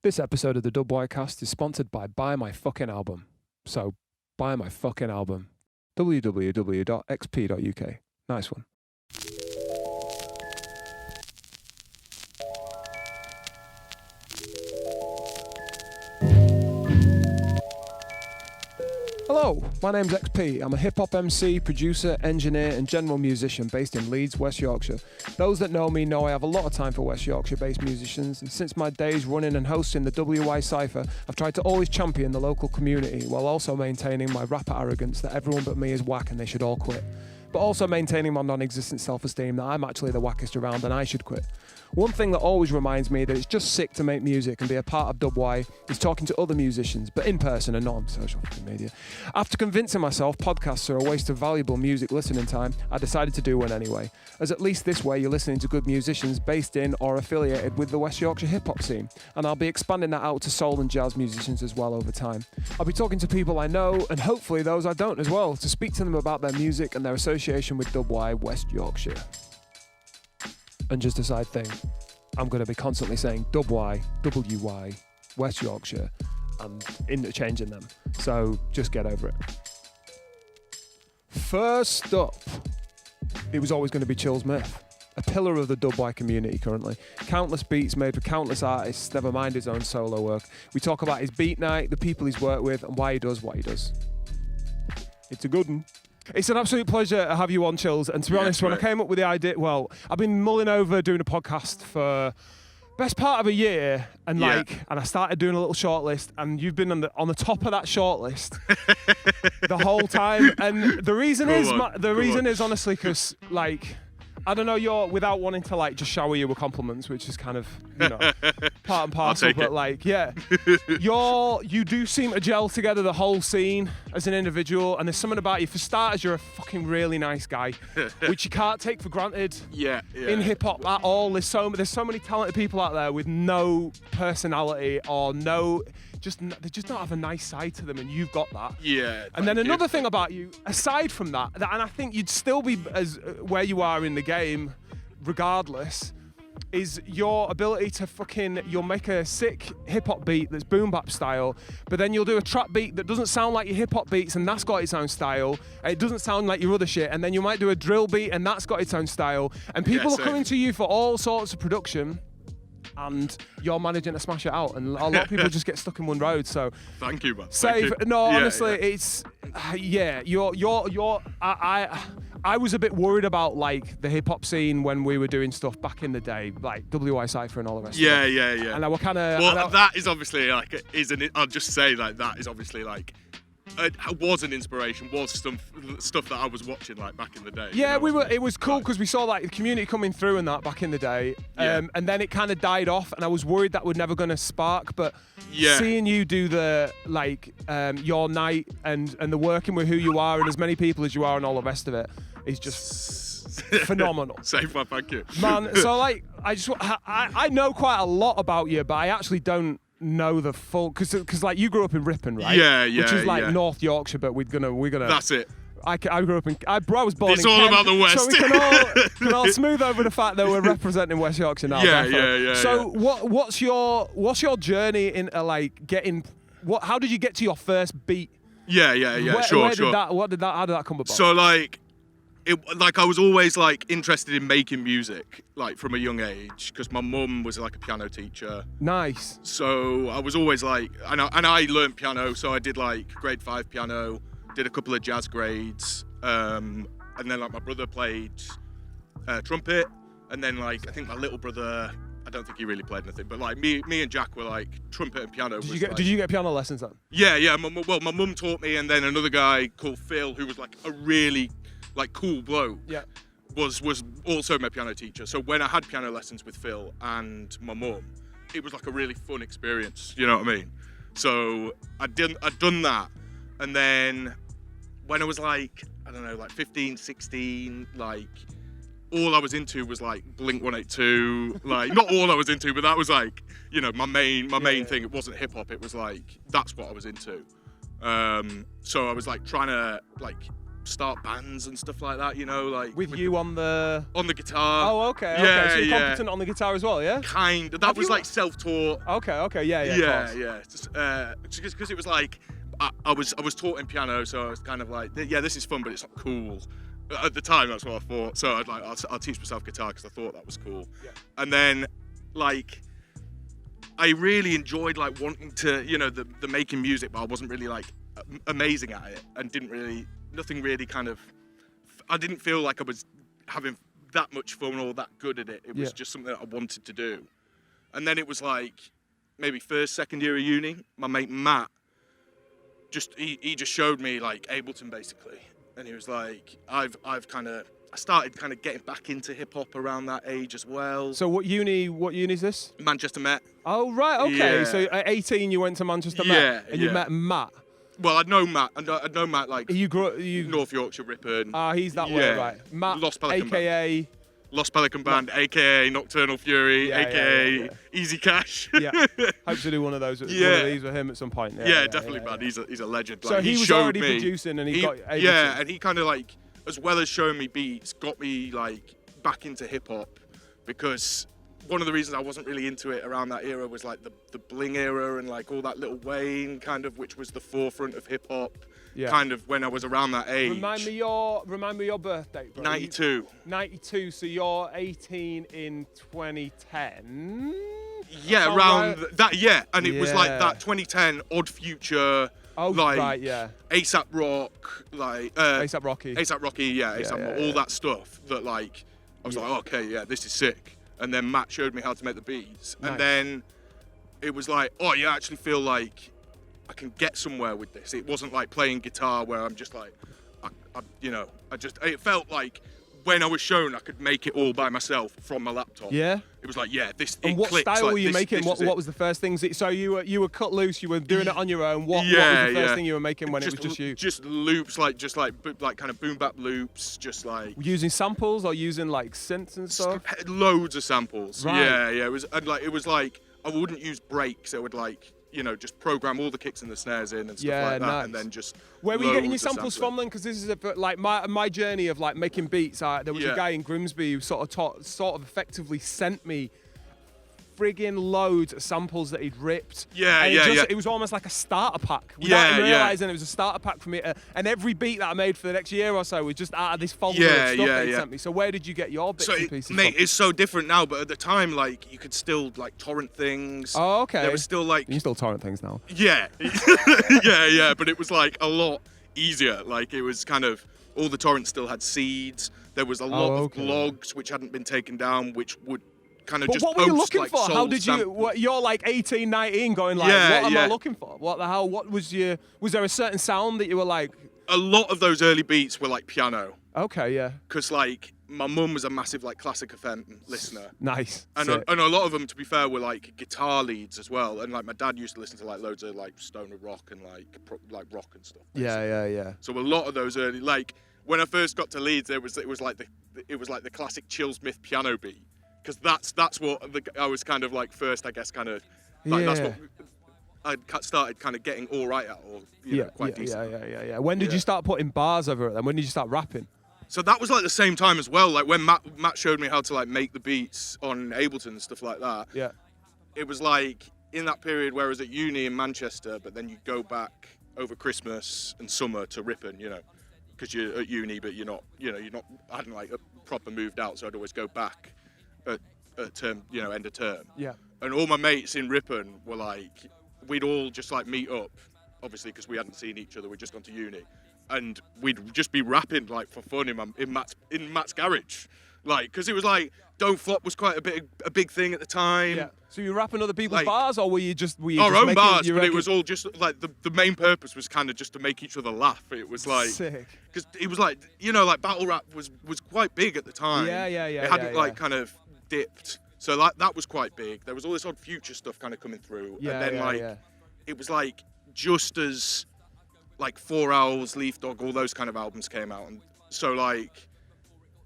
This episode of the WYcast is sponsored by Buy My Fucking Album. So, buy my fucking album. www.exp.uk. Nice one. Hello, my name's ExP. I'm a hip-hop MC, producer, engineer and general musician based in Leeds, West Yorkshire. Those that know me know I have a lot of time for West Yorkshire-based musicians, and since my days running and hosting the WY Cypher, I've tried to always champion the local community while also maintaining my rapper arrogance that everyone but me is whack and they should all quit. But also maintaining my non-existent self-esteem that I'm actually the wackest around and I should quit. One thing that always reminds me that it's just sick to make music and be a part of WY is talking to other musicians, but in person and not on social media. After convincing myself podcasts are a waste of valuable music listening time, I decided to do one anyway, as at least this way you're listening to good musicians based in or affiliated with the West Yorkshire hip-hop scene, and I'll be expanding that out to soul and jazz musicians as well over time. I'll be talking to people I know, and hopefully those I don't as well, to speak to them about their music and their association with WY West Yorkshire. And just a side thing, I'm going to be constantly saying WY, WY, West Yorkshire, and interchanging them. So just get over it. First up, it was always going to be Chill Smith, a pillar of the WY community currently. Countless beats made for countless artists, never mind his own solo work. We talk about his beat night, the people he's worked with, and why he does what he does. It's a good one. It's an absolute pleasure to have you on, Chills. And to be honest, when I came up with the idea, well, I've been mulling over doing a podcast for best part of a year, and and I started doing a little shortlist, and you've been on the top of that shortlist the whole time. And the reason is honestly because I don't know, you're without wanting to just shower you with compliments, which is kind of, part and parcel, but you do seem to gel together the whole scene as an individual, and there's something about you. For starters, you're a fucking really nice guy, which you can't take for granted in hip hop at all. There's so many talented people out there with no personality or they just don't have a nice side to them, and you've got that. Yeah. And then another thing about you, aside from that, and I think you'd still be as where you are in the game, regardless, is your ability to you'll make a sick hip hop beat that's boom bap style, but then you'll do a trap beat that doesn't sound like your hip hop beats, and that's got its own style. And it doesn't sound like your other shit, and then you might do a drill beat, and that's got its own style. And people are coming to you for all sorts of production, and you're managing to smash it out, and a lot of people just get stuck in one road. So thank you, man. Honestly, it's I was a bit worried about the hip hop scene when we were doing stuff back in the day, like WY Cypher and all the rest. Yeah. And I were kind of. Well, that is obviously I'll just say that is obviously it was an inspiration, was stuff that I was watching back in the day. Yeah, it was cool because we saw the community coming through and that back in the day, and then it kind of died off, and I was worried that we're never going to spark. But seeing you do the your night and the working with who you are and as many people as you are and all the rest of it is just phenomenal. Safe one, thank you, man. So I know quite a lot about you, but I actually don't know the full, because you grew up in Ripon, right? Yeah, which is North Yorkshire, but we're gonna. That's it. I grew up in. I was born in. It's all Kent, about the West. So we can all smooth over the fact that we're representing West Yorkshire now. Yeah. So what's your journey into getting? How did you get to your first beat? Yeah. Sure. How did that come about? So I was always interested in making music from a young age, because my mum was a piano teacher. Nice. So I was always and I learned piano, so I did grade 5 piano, did a couple of jazz grades, and then my brother played trumpet, and then I think my little brother, I don't think he really played anything, but me and Jack were trumpet and piano. Did you get piano lessons then? Yeah. My mum taught me, and then another guy called Phil, who was a really cool bloke, was also my piano teacher. So when I had piano lessons with Phil and my mum, it was a really fun experience, you know what I mean? So I'd done that, and then when I was 15, 16, all I was into was Blink 182, not all I was into, but that was my main thing. It wasn't hip hop, it was that's what I was into. So I was trying to start bands and stuff like that, you know, like with you on the guitar. Oh, okay. Yeah, okay. So you're competent on the guitar as well, yeah? Kind of. That was like self-taught. Okay. Yeah. Just because it was like I was taught in piano, so I was kind of like, yeah, this is fun, but it's not cool. At the time, that's what I thought. So I'll teach myself guitar because I thought that was cool. Yeah. And then like I really enjoyed like wanting to, you know, the making music, but I wasn't really like amazing at it, and nothing really kind of. I didn't feel like I was having that much fun or that good at it. It was just something that I wanted to do. And then it was like maybe second year of uni, my mate Matt he just showed me like Ableton basically, and he was like, I started kind of getting back into hip hop around that age as well. So what uni is this? Manchester Met. Oh right, okay. Yeah. So at 18 you went to Manchester Met, and you met Matt. Well, I'd known Matt like you North Yorkshire Ripon. He's that way, right? Matt, Lost Pelican aka Band. Lost Pelican Band, aka Nocturnal Fury, aka Easy Cash. Yeah, hope to do one of these with him at some point. Yeah, definitely, man. He's a legend. So like, he was already producing, and he got Ableton. Yeah, and he kind of like, as well as showing me beats, got me like back into hip hop, because one of the reasons I wasn't really into it around that era was like the bling era and like all that Lil Wayne kind of, which was the forefront of hip hop. Yeah. Kind of when I was around that age. Remind me your birthday, bro. 92. 92. So you're 18 in 2010. Yeah, around that. Yeah, and it was like that 2010 Odd Future. Oh, like, right, yeah. ASAP Rock, like ASAP Rocky. ASAP Rocky, ASAP, all that stuff. That like, I was like, oh, okay, yeah, this is sick. And then Matt showed me how to make the beats, and then it was like, oh, you actually feel like I can get somewhere with this. It wasn't like playing guitar where I'm just like, it felt like when I was shown I could make it all by myself from my laptop. Yeah. It was like, And what style were you making? What was the first things? So you were cut loose. You were doing it on your own. What was the first thing you were making when it was just you? Just loops, like kind of boom bap loops, just like using samples or using like synths and stuff. Loads of samples. Right. Yeah. It was like I wouldn't use breaks. I would like, you know, just program all the kicks and the snares in and stuff like that, nice. And then just. Where were you getting your samples from then? Because this is like my journey of like making beats. There was a guy in Grimsby who sort of effectively sent me friggin' loads of samples that he'd ripped. It was almost like a starter pack. Without even realising it was a starter pack for me. And every beat that I made for the next year or so was just out of this folder of stuff that he sent me. So where did you get your bits and pieces from? It's so different now, but at the time, like, you could still, like, torrent things. Oh, okay. There was still, like... You can still torrent things now. Yeah. But it was, like, a lot easier. Like, it was kind of... All the torrents still had seeds. There was a lot of blogs which hadn't been taken down, which would... kind of but just what were you looking like, for? How did you? You're like 18, 19, going like, what am I looking for? What the hell? What was your? Was there a certain sound that you were like? A lot of those early beats were like piano. Okay, yeah. Because like my mum was a massive like classic FM listener. Nice. And a lot of them, to be fair, were like guitar leads as well. And like my dad used to listen to like loads of like stoner rock and like rock and stuff. Basically. Yeah. So a lot of those early, like when I first got to Leeds, it was like the classic Chillsmith piano beat. Because that's what I was kind of like first, I guess, kind of like that's what I started kind of getting all right at, or quite decent. Yeah. When did you start putting bars over it then? When did you start rapping? So that was like the same time as well. Like when Matt showed me how to like make the beats on Ableton and stuff like that. Yeah. It was like in that period where I was at uni in Manchester, but then you go back over Christmas and summer to Ripon, you know, because you're at uni, but you're not. I hadn't like proper moved out, so I'd always go back. At term, you know, end of term. Yeah. And all my mates in Ripon were like, we'd all just like meet up, obviously because we hadn't seen each other. We'd just gone to uni, and we'd just be rapping like for fun in Matt's garage, like because it was like Don't Flop was quite a big thing at the time. Yeah. So you were rapping other people's bars, or were you just our own bars? But it was all just like the main purpose was kind of just to make each other laugh. It was like sick because it was like, you know, like battle rap was quite big at the time. Yeah. It hadn't like kind of dipped, so that was quite big. There was all this Odd Future stuff kind of coming through, and then it was like just as like 4 Owls, Leaf Dog, all those kind of albums came out, and so like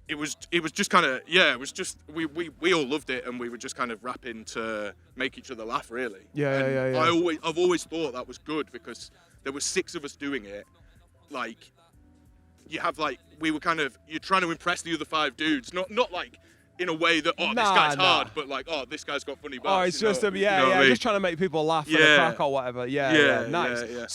it was just kind of it was just we all loved it, and we were just kind of rapping to make each other laugh, really. Yeah. I've always thought that was good because there were 6 of us doing it, like you have like you're trying to impress the other 5 dudes, not like in a way that this guy's hard, but like this guy's got funny bars. Oh, it's just just trying to make people laugh for the crack or whatever. Nice. Yeah.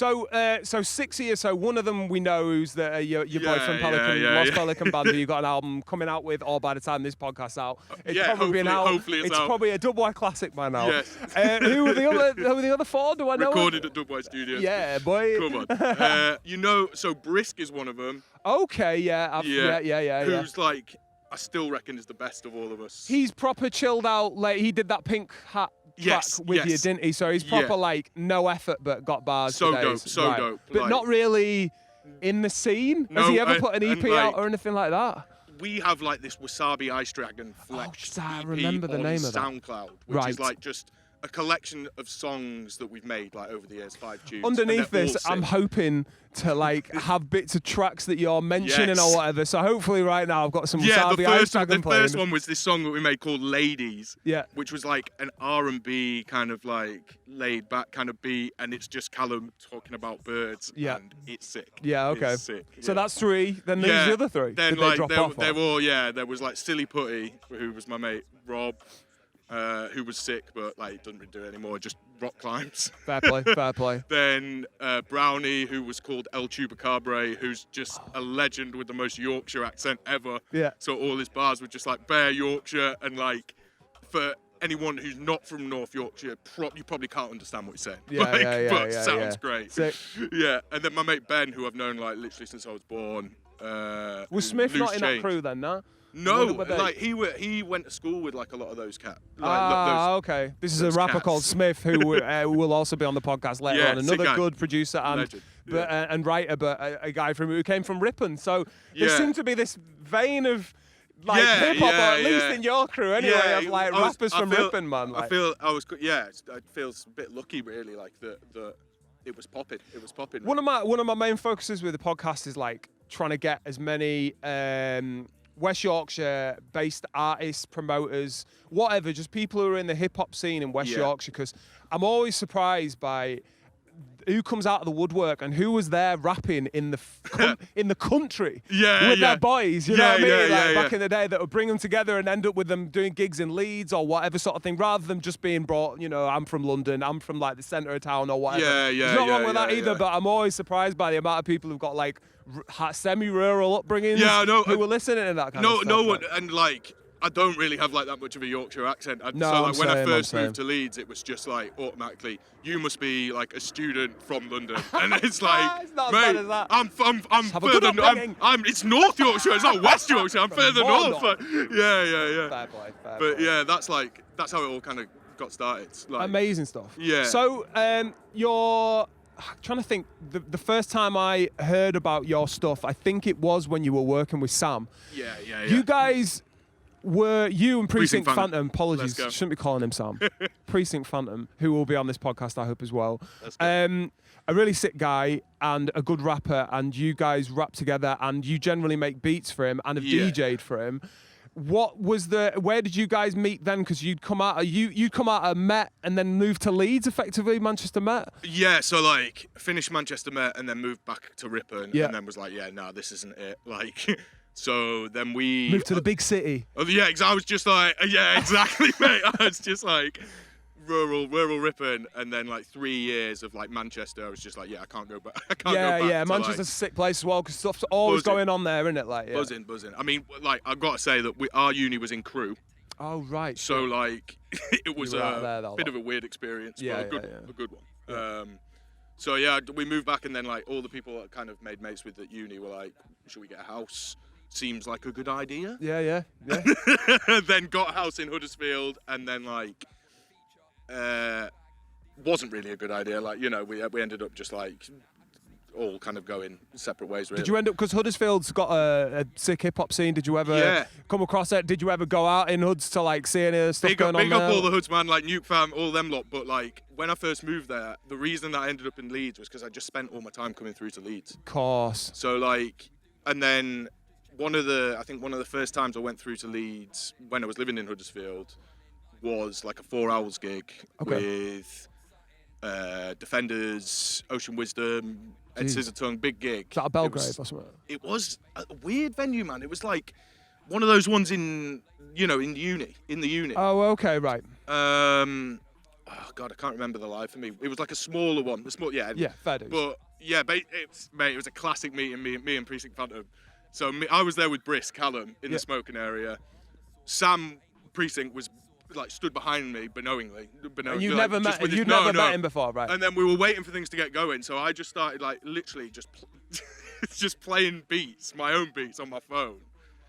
So 6 years. So one of them we know who's your boy from Pelican, Lost Pelican Band, who you got an album coming out with, or by the time this podcast's out, it's probably been out. Hopefully it's out. Probably a WY classic by now. Yes. Who were the other 4? Do I know? Recorded at WY Studios. Yeah, boy. Come on. So Brisk is one of them. Okay. Yeah. Who's like, I still reckon is the best of all of us. He's proper chilled out. Like he did that Pink Hat track with you, didn't he? So he's proper like no effort, but got bars. So dope. Dope. But like, not really in the scene. Has he ever put an EP out or anything like that? We have like this Wasabi Ice Dragon Flex I EP remember the on name of that. SoundCloud, which is like just a collection of songs that we've made like over the years, 5 tunes. Underneath this, I'm hoping to like have bits of tracks that you're mentioning or whatever. So hopefully right now I've got some Wasabi Ice Dragon playing. The first one was this song that we made called Ladies, which was like an R&B kind of like laid back kind of beat, and it's just Callum talking about birds, and it's sick. Yeah, okay. It's sick. So that's 3. Then there's the other 3. Then Did like they drop off? They were there was like Silly Putty, who was my mate Rob. Who was sick, but like doesn't really do it anymore, just rock climbs. Fair play. Then Brownie, who was called El Chupacabre, who's just a legend with the most Yorkshire accent ever. Yeah. So all his bars were just like bare Yorkshire, and like for anyone who's not from North Yorkshire, you probably can't understand what he's saying. But sounds great. Sick. Yeah. And then my mate Ben, who I've known like literally since I was born. Was Smith not in that crew then, no? No, like he went to school with like a lot of those cats. Okay. This is a rapper called Smith who will also be on the podcast later on. Another good producer and writer, but a guy who came from Ripon. So there seemed to be this vein of like hip hop, or at least in your crew anyway, of like rappers from Ripon, man. Like. I feel a bit lucky really, like that it was popping. One of my main focuses with the podcast is like trying to get as many West Yorkshire-based artists, promoters, whatever, just people who are in the hip-hop scene in West Yorkshire, because I'm always surprised by who comes out of the woodwork and who was there rapping in the in the country with their boys, you know what I mean? Back in the day, that would bring them together and end up with them doing gigs in Leeds or whatever sort of thing, rather than just being brought, I'm from London, I'm from like the centre of town or whatever. There's not wrong with that either, but I'm always surprised by the amount of people who've got like semi-rural upbringings who were listening to that kind of stuff. And like, I don't really have like that much of a Yorkshire accent. When I first moved to Leeds, it was just like automatically, you must be like a student from London, and it's like, it's not as bad as that. I'm further. It's North Yorkshire. It's not West Yorkshire. I'm further north. Fair play. But that's how it all kind of got started. Like, amazing stuff. Yeah. So you're trying to think. The first time I heard about your stuff, I think it was when you were working with Sam. Yeah. You guys. Were you and Precinct Phantom, apologies, shouldn't be calling him Sam, Precinct Phantom, who will be on this podcast, I hope, as well. A really sick guy and a good rapper, and you guys rap together, and you generally make beats for him and have DJ'd for him. Where did you guys meet then? Because you'd come out of Met and then moved to Leeds, effectively, Manchester Met? Yeah, so like, finished Manchester Met and then moved back to Ripon, and then was like, this isn't it. Like... So then we moved to the big city. Oh yeah, I was just like, exactly, mate. I was just like rural Ripon, and then like 3 years of like Manchester. I was just like, I can't go back. I can't go back. Manchester's a sick place as well because stuff's always going on there, isn't it? Like buzzing. I mean, like I've got to say that our uni was in Crewe. Oh right. So like, it was a bit of a weird experience, but a good one. So we moved back, and then like all the people that kind of made mates with at uni were like, should we get a house? Seems like a good idea. Yeah. Then got a house in Huddersfield, and then like wasn't really a good idea. Like, we ended up just like all kind of going separate ways, really. Did you end up, because Huddersfield's got a sick hip hop scene, did you ever come across it? Did you ever go out in Hoods to like see any of the stuff going on there? Big up all the Hoods, man, like Nuke Fam, all them lot. But like, when I first moved there, the reason that I ended up in Leeds was because I just spent all my time coming through to Leeds. Of course. So like, and then one of the first times I went through to Leeds when I was living in Huddersfield was like a 4 hours gig with Defenders, Ocean Wisdom, Ed Scissortongue, big gig. Is that a Belgrave or something? It was a weird venue, man. It was like one of those ones in the uni. Oh, okay, right. Oh God, I can't remember the live for me. It was like a smaller one. Yeah, fair dues. But yeah, it was a classic meeting. Me and Precinct Phantom. So I was there with Briss, Callum in the smoking area. Sam Precinct was like stood behind me, knowingly. And you never met him before, right? And then we were waiting for things to get going. So I just started like literally just playing beats, my own beats on my phone.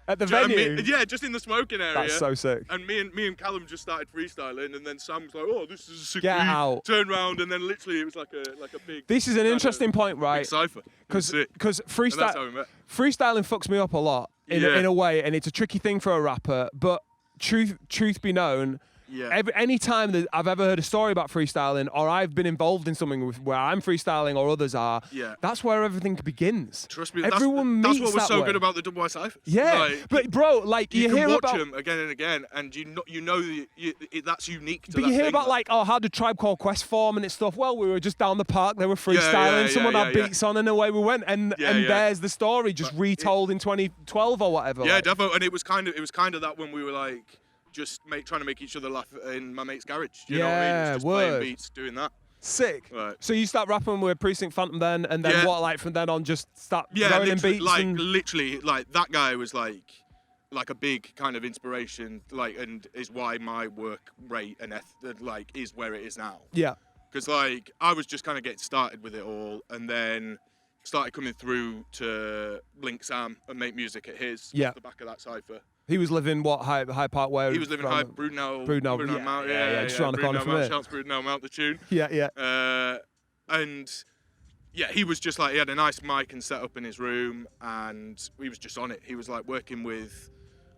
At the venue? Just in the smoking area. That's so sick. And me and Callum just started freestyling, and then Sam was like, "Oh, this is a sick Get beat." out. Turned around, and then literally it was like a big. This is an interesting point, right? Big cypher. Because freestyle, that's how we met. freestyling fucks me up a lot in a way, and it's a tricky thing for a rapper. But truth be known. Yeah. Any time that I've ever heard a story about freestyling, or I've been involved in something where I'm freestyling or others are, that's where everything begins. Trust me, everyone that's meets what was that so way. good about the WY ciphers. Yeah, like, but bro, like you hear can watch about them again and again, and you know that's unique to but that you hear thing, about like, oh, how did Tribe Called Quest form and it's stuff. Well, we were just down the park, they were freestyling, someone had beats on, and away we went, and there's the story just retold in 2012 or whatever. Yeah, like. definitely, and it was kind of that when we were like. Just trying to make each other laugh in my mate's garage. You know what I mean? Just playing beats, doing that. Sick. Right. So you start rapping with Precinct Phantom then, and then what, like from then on, just start throwing in beats? Literally, like that guy was like a big kind of inspiration, like, and is why my work rate and is where it is now. Yeah. Because like I was just kind of getting started with it all, and then started coming through to link Sam and make music at his off the back of that cypher. He was living Hyde Park Way? He was living Hyde, Brudenell Mount. Just around the corner from here. Shouts Brudenell Mount, the tune. And he was just like, he had a nice mic and set up in his room, and he was just on it. He was like working with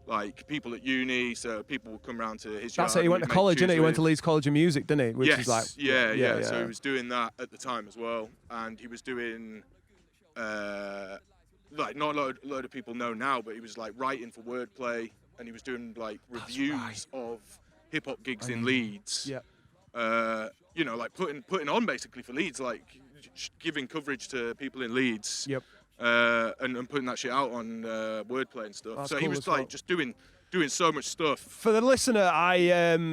like people at uni, so people would come around to his yard. That's it, he went to college, didn't he? He went to Leeds College of Music, didn't he? Which is like, yeah. So he was doing that at the time as well, and he was doing... like not a load of people know now, but he was like writing for Wordplay, and he was doing like reviews of hip hop gigs in Leeds. Yeah. Like putting on basically for Leeds, like giving coverage to people in Leeds. Yep. And putting that shit out on Wordplay and stuff. That's so cool, he was like just doing so much stuff. For the listener, I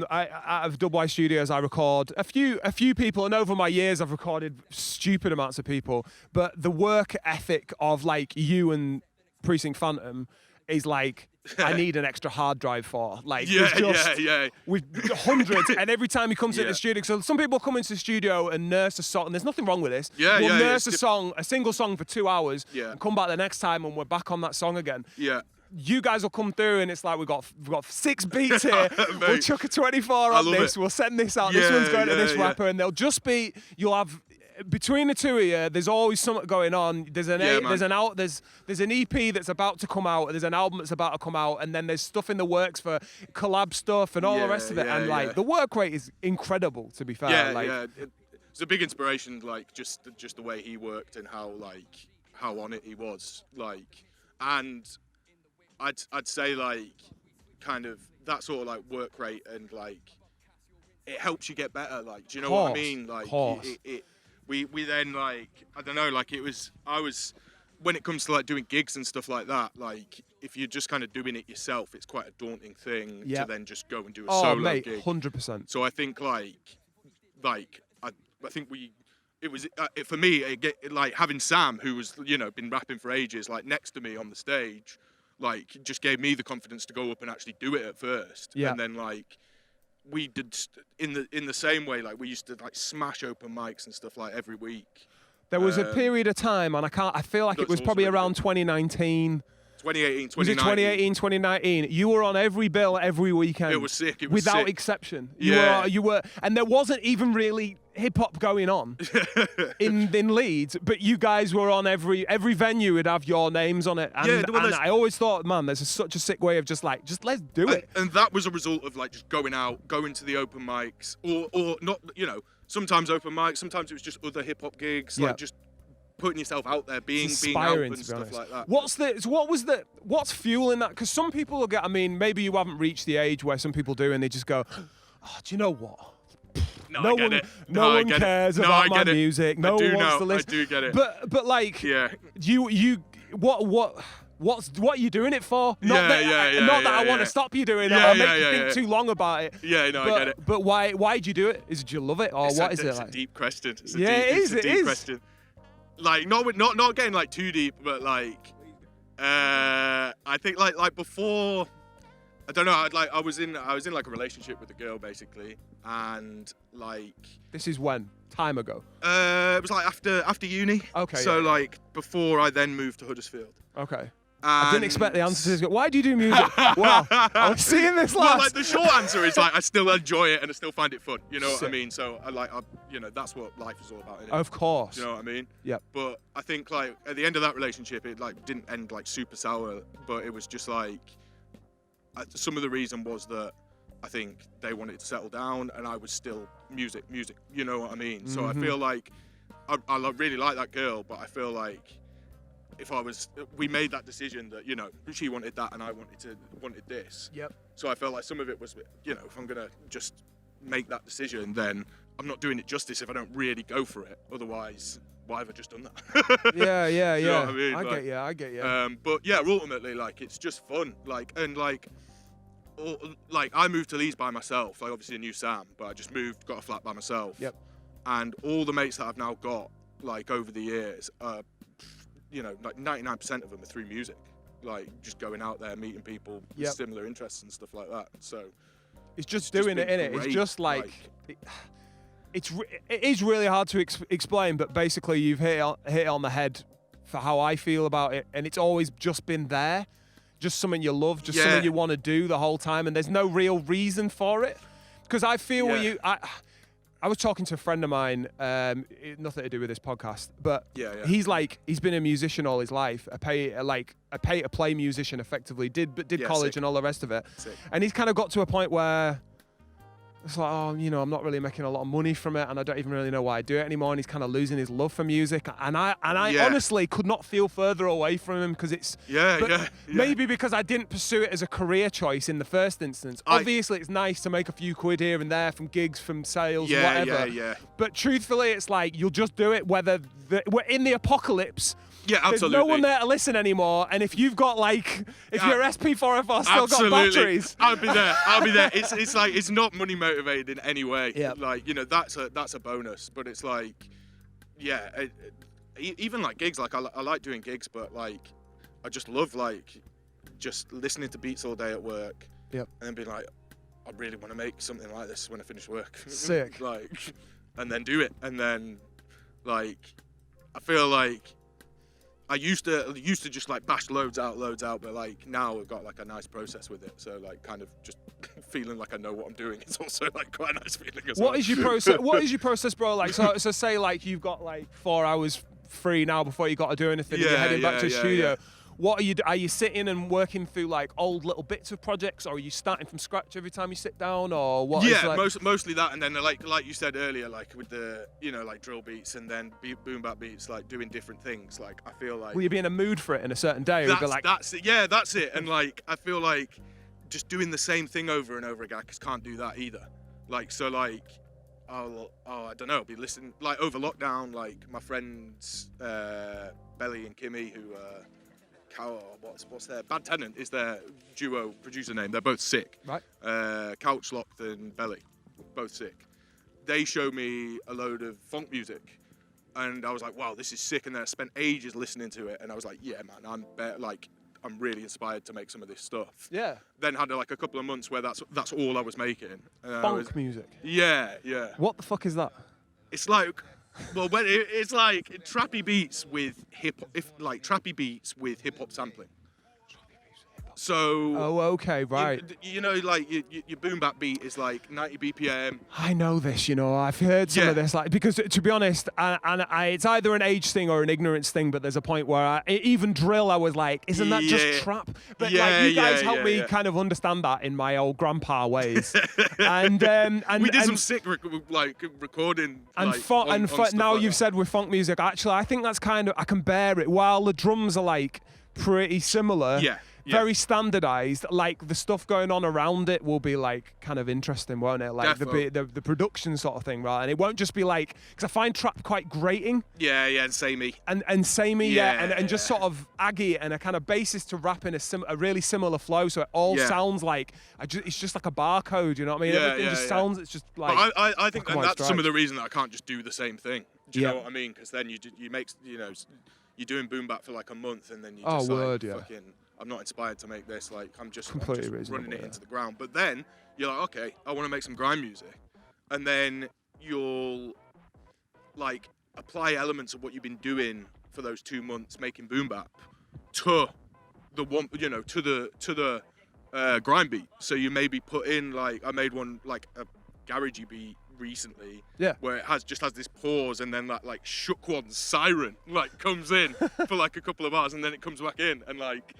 out of WY Studios, I record a few people, and over my years, I've recorded stupid amounts of people. But the work ethic of like you and Precinct Phantom is like I need an extra hard drive for. Like with hundreds, and every time he comes into the studio, so some people come into the studio and nurse a song, and there's nothing wrong with this. We'll nurse a single song for 2 hours, and come back the next time, and we're back on that song again. Yeah. You guys will come through and it's like we've got 6 beats here. We'll chuck a 24 on this. We'll send this out. This one's going to this rapper, and they'll just be. You'll have between the two of you. There's always something going on. There's an there's an EP that's about to come out. There's an album that's about to come out, and then there's stuff in the works for collab stuff and all the rest of it. And like the work rate is incredible. To be fair, it's a big inspiration. Like just the way he worked and how on it he was. And I'd say like kind of that sort of like work rate, and like it helps you get better. Like, do you know what I mean? Like we then like I don't know. Like I was when it comes to like doing gigs and stuff like that. Like if you're just kind of doing it yourself, it's quite a daunting thing to then just go and do a solo gig. 100%. So I think I think it was for me like having Sam, who was been rapping for ages, like next to me on the stage. Like, just gave me the confidence to go up and actually do it at first. Yeah. And then, like, we did in the same way. Like, we used to like smash open mics and stuff like every week. There was a period of time, and I feel like it was probably around 2019. 2018, 2019. Was it 2018, 2019? You were on every bill every weekend. It was sick. It was without sick. exception. You were, and there wasn't even really hip hop going on in Leeds, but you guys were on every venue would have your names on it. And, and I always thought, man, there's such a sick way of just let's do it. And that was a result of like just going to the open mics, or not. Sometimes open mics, sometimes it was just other hip hop gigs, like just putting yourself out there, being out and stuff like that. What's fueling that? Because some people will maybe you haven't reached the age where some people do, and they just go, oh, do you know what? No one cares about my music. No one wants to listen. I do get it. But like, what are you doing it for? Not that I want to stop you doing it or make you think too long about it. Yeah, no, I get it. But why'd you do it? Is it you love it or what is it? It's like? a deep question. It's a deep question. Like not getting like too deep, but like I think like before, I don't know. I was in like a relationship with a girl basically, and like this is when time ago. It was like after uni. Okay. So like before I then moved to Huddersfield. Okay. I didn't expect the answer to this. Why do you do music? Well, I was seeing this last. Well, like the short answer is like I still enjoy it and I still find it fun. You know what I mean? So that's what life is all about. Isn't it? Of course. You know what I mean? Yep. But I think like at the end of that relationship, it like didn't end like super sour, but it was just like some of the reason was that I think they wanted to settle down and I was still music. You know what I mean? So I feel like I really like that girl, but I feel like we made that decision that, you know, she wanted that and I wanted this. Yep. So I felt like some of it was, you know, if I'm going to just make that decision, then I'm not doing it justice if I don't really go for it. Otherwise, why have I just done that? Yeah. You know what I mean? I get you. But yeah, ultimately, like, it's just fun. Like, and like I moved to Leeds by myself. Like, obviously I knew Sam, but I just moved, got a flat by myself. Yep. And all the mates that I've now got, like, over the years, you know, like 99% of them are through music, like just going out there, meeting people with similar interests and stuff like that. So it's just doing it, innit? It's just like it is really hard to explain, but basically you've hit it on the head for how I feel about it, and it's always just been there, just something you love, just something you want to do the whole time, and there's no real reason for it. Because I feel I was talking to a friend of mine, nothing to do with this podcast, but he's been a musician all his life, a pay to play musician effectively, did college and all the rest of it. Sick. And he's kind of got to a point where it's like, oh, you know, I'm not really making a lot of money from it and I don't even really know why I do it anymore, and he's kind of losing his love for music, and I honestly could not feel further away from him because it's maybe because I didn't pursue it as a career choice in the first instance. Obviously it's nice to make a few quid here and there from gigs, from sales, whatever, but truthfully it's like you'll just do it whether we're in the apocalypse. Yeah, absolutely. There's no one there to listen anymore, and if you've got if your SP4FR still got batteries, I'll be there. It's like it's not money motivated in any way. Yeah. Like, you know, that's a bonus, but it's like, even like gigs. Like I like doing gigs, but like I just love like just listening to beats all day at work. Yep. And then being like, I really want to make something like this when I finish work. Sick. Like, and then do it, and then like I feel like. I used to just like bash loads out, but like now I've got like a nice process with it. So like kind of just feeling like I know what I'm doing is also like quite a nice feeling as well. What is your process? What is your process, bro? Like so say like you've got like 4 hours free now before you got to do anything. And you're heading back to the studio. Yeah. What are you sitting and working through like old little bits of projects, or are you starting from scratch every time you sit down, or what? Yeah, mostly that, and then like you said earlier, like with the, you know, like drill beats and then boom bap beats, like doing different things. Like I feel like. Will you be in a mood for it in a certain day? That's it. Yeah, that's it. And like I feel like just doing the same thing over and over again, I just can't do that either. Like so like. I don't know. I'll be listening like over lockdown. Like my friends Belly and Kimmy, who. What's their Bad Tenant is their duo producer name. They're both sick. Right. Couch Locked and Belly, both sick. They showed me a load of funk music, and I was like, wow, this is sick. And then I spent ages listening to it, and I was like, yeah, man, I'm really inspired to make some of this stuff. Yeah. Then had like a couple of months where that's all I was making. Funk music. Yeah. What the fuck is that? It's like. Well, it's like trappy beats with hip hop sampling. So. Oh, okay, right. You know, like your boom bap beat is like 90 BPM. I know this, you know. I've heard some of this, like, because to be honest, it's either an age thing or an ignorance thing. But there's a point where even drill, I was like, isn't that just trap? But like, you guys helped me kind of understand that in my old grandpa ways. and we did some sick recording. Now you've said with funk music, actually, I think that's kind of, I can bear it. While the drums are like pretty similar. Yeah. very standardized. Like the stuff going on around it will be like kind of interesting, won't it? Like the production sort of thing, right? And it won't just be like, because I find trap quite grating. Yeah, and samey. And samey, and just sort of aggy, and a kind of basis to rap in a really similar flow, so it all sounds like it's just like a barcode. You know what I mean? Everything just sounds. It's just like. But I think that's some of the reason that I can't just do the same thing. Do you know what I mean? Because then you make, you know, you're doing boom bap for like a month, and then you just fucking, I'm not inspired to make this. Like I'm just running it into the ground. But then you're like, okay, I want to make some grime music, and then you'll like apply elements of what you've been doing for those 2 months making boom bap to the one, you know, to the grime beat. So you maybe put in, like, I made one like a garagey beat recently, where it just has this pause, and then that like shook one siren like comes in for like a couple of hours, and then it comes back in, and like,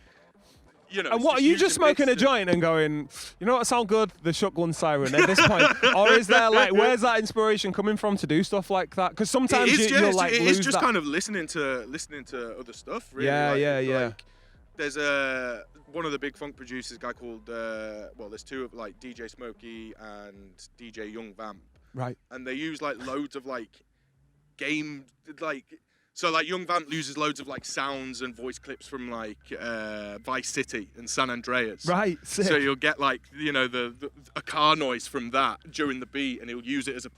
you know. And what, are you just smoking a joint and going, you know what sound good? The shook one siren at this point, or is there like, where's that inspiration coming from to do stuff like that? Because sometimes you'll like lose that. It's just kind of listening to other stuff, really. Like, there's one of the big funk producers, guy called there's two of like DJ Smokey and DJ Young Vamp. Right. And they use like loads of like game, like, so like Young Vamp uses loads of like sounds and voice clips from like Vice City and San Andreas. Right. Sick. So you'll get like, you know, a car noise from that during the beat, and he'll use it as a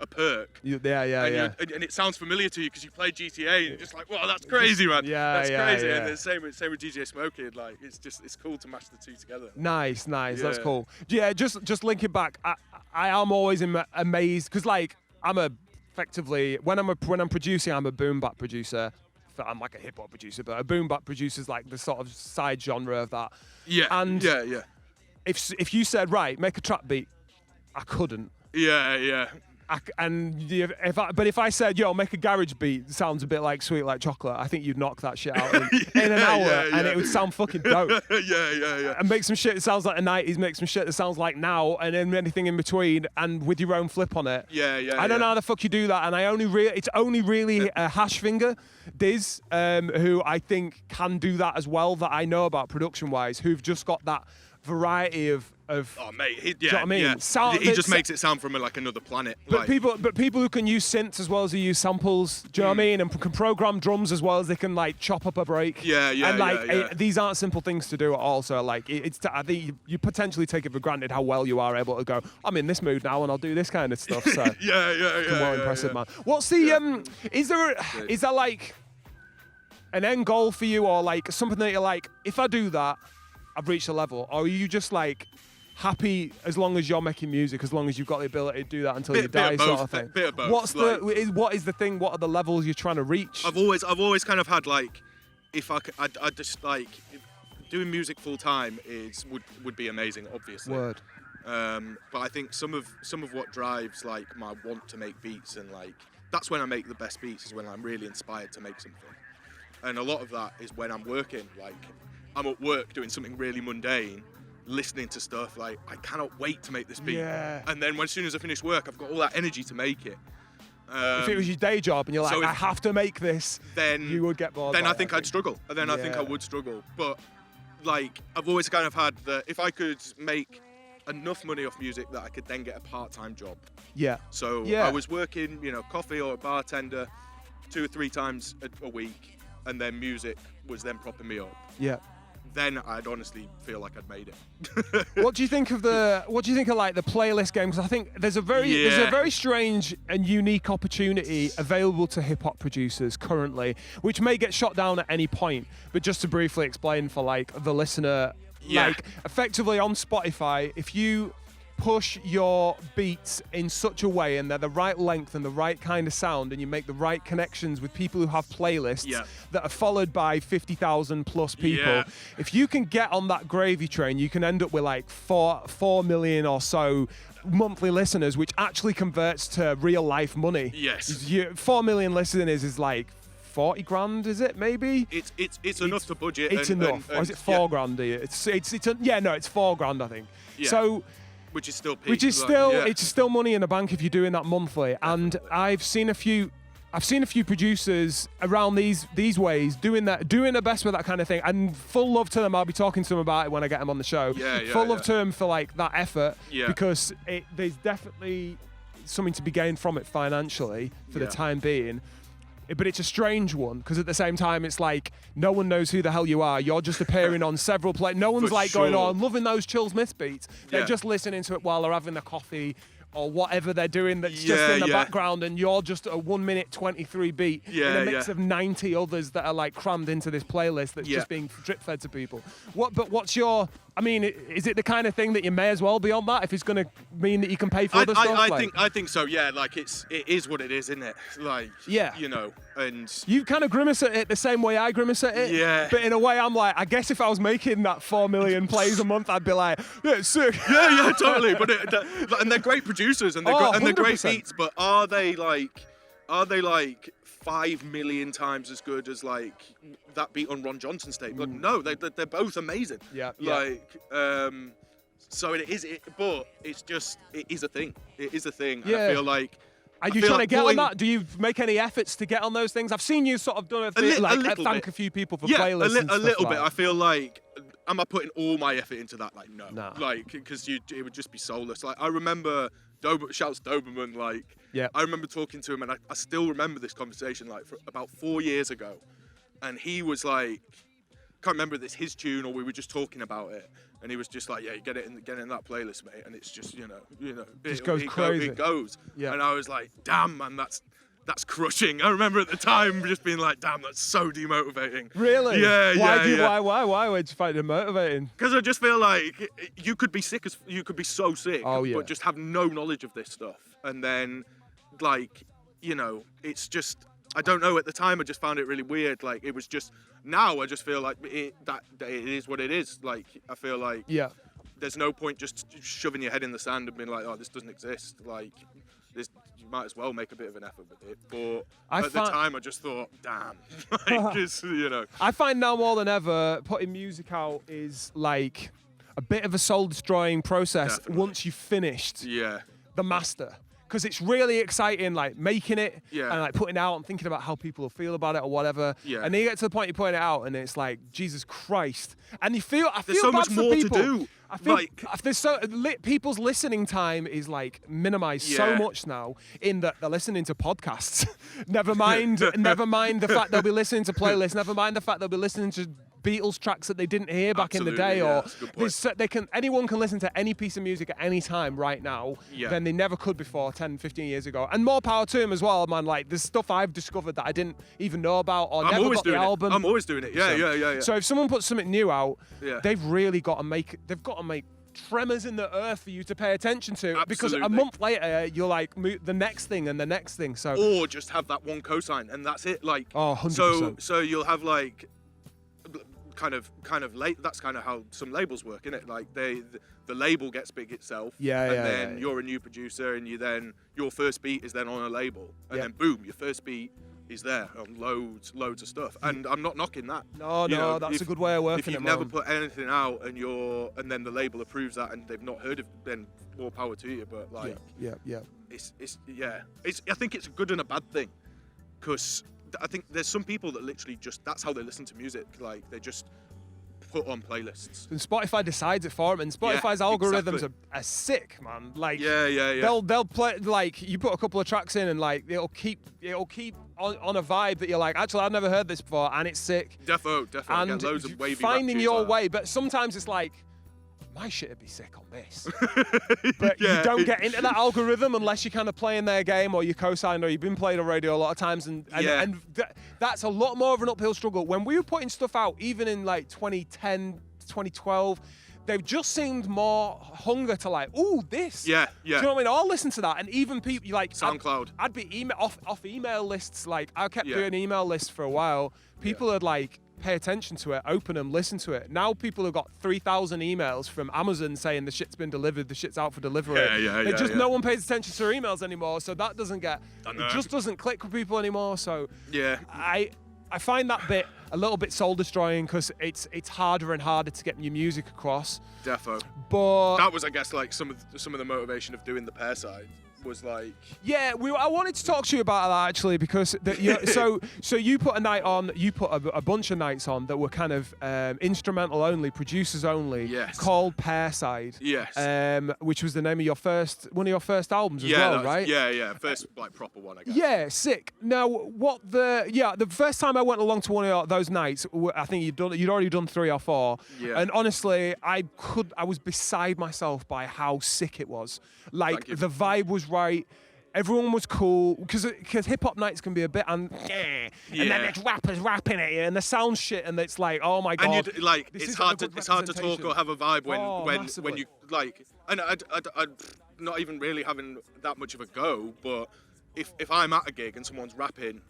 perk. And it sounds familiar to you because you play GTA, and you're just like, wow, that's crazy, man. That's crazy. And the same with DJ Smokey. Like, it's cool to mash the two together. Nice. That's cool. Yeah, just linking back, I am always amazed because like effectively when I'm producing, I'm a boom bap producer. I'm like a hip hop producer, but a boom bap producer is like the sort of side genre of that. Yeah. And yeah. If you said, right, make a trap beat, I couldn't. Yeah. But if I said, yo, make a garage beat, sounds a bit like Sweet Like Chocolate, I think you'd knock that shit out in an hour, and it would sound fucking dope. Yeah. And make some shit that sounds like the 90s, make some shit that sounds like now, and then anything in between, and with your own flip on it. Yeah. I don't know how the fuck you do that, and it's only really Hashfinger, Diz, who I think can do that as well, that I know about production-wise, who've just got that variety of oh mate, do you know what I mean? Yeah. He just makes it sound from like another planet. But people who can use synths as well as they use samples, do you know what I mean? And can program drums as well as they can like chop up a break. These aren't simple things to do at all. So like I think you potentially take it for granted how well you are able to go, I'm in this mood now and I'll do this kind of stuff. So more impressive, man. What's the is there like an end goal for you, or like something that you're like, if I do that, I've reached a level? Or are you just like happy as long as you're making music, as long as you've got the ability to do that until you die, sort of thing? Bit of both. What is the thing? What are the levels you're trying to reach? I've always kind of had like, if I just like doing music full time would be amazing, obviously. Word. But I think some of what drives like my want to make beats, and like that's when I make the best beats, is when I'm really inspired to make something. And a lot of that is when I'm working, like I'm at work doing something really mundane, listening to stuff like, I cannot wait to make this beat. Yeah. And then as soon as I finish work, I've got all that energy to make it. If it was your day job and you're like, I have to make this, then you would get bored. Then I think I'd struggle. And then I think I would struggle. But like, I've always kind of had that if I could make enough money off music that I could then get a part-time job. Yeah. So I was working, you know, coffee or a bartender 2 or 3 times a week, and then music was then propping me up. Yeah. Then I'd honestly feel like I'd made it. What do you think of like the playlist game? Because I think there's a very strange and unique opportunity available to hip hop producers currently, which may get shot down at any point. But just to briefly explain for like the listener, like effectively on Spotify, if you push your beats in such a way and they're the right length and the right kind of sound, and you make the right connections with people who have playlists that are followed by 50,000 plus people, if you can get on that gravy train, you can end up with like 4 million or so monthly listeners, which actually converts to real life money. 4 million listeners is like 40 grand, is it? Maybe it's enough to budget. It's enough. Or is it 4 grand? It's 4 grand, I think. So. Which is still peak. It's still money in the bank if you're doing that monthly. Definitely. And I've seen a few I've seen a few producers around these ways doing their best with that kind of thing, and full love to them. I'll be talking to them about it when I get them on the show. Full love to them for like that effort, because there's definitely something to be gained from it financially for the time being. But it's a strange one, because at the same time it's like no one knows who the hell you are. You're just appearing on several plays. No one's going, "Oh, I'm loving those Chills Myth beats." They're just listening to it while they're having their coffee or whatever they're doing that's just in the background, and you're just a 1 minute 23 beat in a mix of 90 others that are like crammed into this playlist that's just being drip fed to people. What's your, I mean, is it the kind of thing that you may as well be on that if it's going to mean that you can pay for other stuff? I think so, yeah. Like it is what it is, isn't it? Like, you know, and you kind of grimace at it the same way I grimace at it. Yeah. But in a way, I'm like, I guess if I was making that 4 million plays a month, I'd be like, yeah, it's sick. Yeah, totally. But and they're great producers and they're great beats. But are they like 5 million times as good as like that beat on Ron Johnson's tape? But no, they're both amazing. Yeah. Like, so it is. But it's just it is a thing. It is a thing. Yeah. And I feel like. Are you trying to get on that? Do you make any efforts to get on those things? I've seen you sort of done thank a few people for playlists. A little bit. I feel like, am I putting all my effort into that? Like, no. Like, because it would just be soulless. Like, I remember shouts Doberman. Like, I remember talking to him, and I still remember this conversation. Like, for about 4 years ago, and he was like, can't remember if it's his tune or we were just talking about it. And he was just like, yeah, get in that playlist, mate. And it's just, you know, just goes crazy. It goes. Yeah. And I was like, damn, man, that's crushing. I remember at the time just being like, damn, that's so demotivating. Really? Yeah. Why would you find it motivating? Because I just feel like you could be so sick, but just have no knowledge of this stuff. And then, like, you know, it's just, I don't know. At the time, I just found it really weird. Like, it was just. Now I just feel like it is what it is. Like, I feel like there's no point just shoving your head in the sand and being like, oh, this doesn't exist. Like, this, you might as well make a bit of an effort with it. But at the time, I just thought, damn, like, you know. I find now more than ever, putting music out is like a bit of a soul-destroying process. Definitely. Once you've finished the master. Because it's really exciting, like making it and like putting it out and thinking about how people will feel about it or whatever. Yeah. And then you get to the point you put it out and it's like, Jesus Christ. And I feel there's so bad much for more people. to do. I feel there's people's listening time is like minimized so much now in that they're listening to podcasts. never mind the fact they'll be listening to playlists. Never mind the fact they'll be listening to Beatles tracks that they didn't hear back in the day, or anyone can listen to any piece of music at any time right now than they never could before 10, 15 years ago. And more power to them as well, man. Like, there's stuff I've discovered that I didn't even know about or never got the album. I'm always doing it. Yeah. So if someone puts something new out, they've really got to make tremors in the earth for you to pay attention to. Absolutely. Because a month later you're like the next thing and the next thing. So or just have that one cosign and that's it. Like 100%. So you'll have like kind of that's kind of how some labels work, isn't it? Like the label gets big itself, and then you're a new producer, and your first beat is then on a label, and then boom, your first beat is there on loads of stuff. And I'm not knocking that. No, that's a good way of working. If you've never put anything out and then the label approves that and they've not heard of, then more power to you. But like, I think it's a good and a bad thing, because I think there's some people that literally just, that's how they listen to music. Like, they just put on playlists. And Spotify decides it for them, and Spotify's algorithms are sick, man. Like, they'll play, like, you put a couple of tracks in and like it'll keep on a vibe that you're like, actually, I've never heard this before, and it's sick. Defo. And get loads of wavy finding your way, but sometimes it's like, my shit would be sick on this. But you don't get into that algorithm unless you're kind of playing their game or you're co-signed or you've been played on radio a lot of times. And that's a lot more of an uphill struggle. When we were putting stuff out, even in like 2010, 2012, they just seemed more hunger to like, ooh, this. Yeah. Do you know what I mean? I'll listen to that. And even people like SoundCloud. I'd be off email lists. Like, I kept doing email lists for a while. People had like, pay attention to it, open them, listen to it. Now people have got 3,000 emails from Amazon saying the shit's been delivered, the shit's out for delivery. No one pays attention to their emails anymore, so that just doesn't click with people anymore. So I find that bit a little bit soul destroying, because it's harder and harder to get your music across. Defo. But that was, I guess, like some of the motivation of doing the Pearcyde. was like. Yeah, I wanted to talk to you about that actually because so you put a night on, you put a bunch of nights on that were kind of instrumental only, producers only, yes. called Pearcyde. Yes. Which was the name of one of your first albums as well, right? Yeah, first like proper one, I guess. Yeah, sick. Now, the first time I went along to one of those nights, I think you'd already done 3 or 4, and honestly, I was beside myself by how sick it was. Like the vibe was right. Everyone was cool because hip hop nights can be a bit and then there's rappers rapping at you and the sound shit and it's like, oh my god, and like it's hard to talk or have a vibe when you like, and I'd not even really having that much of a go, but if I'm at a gig and someone's rapping,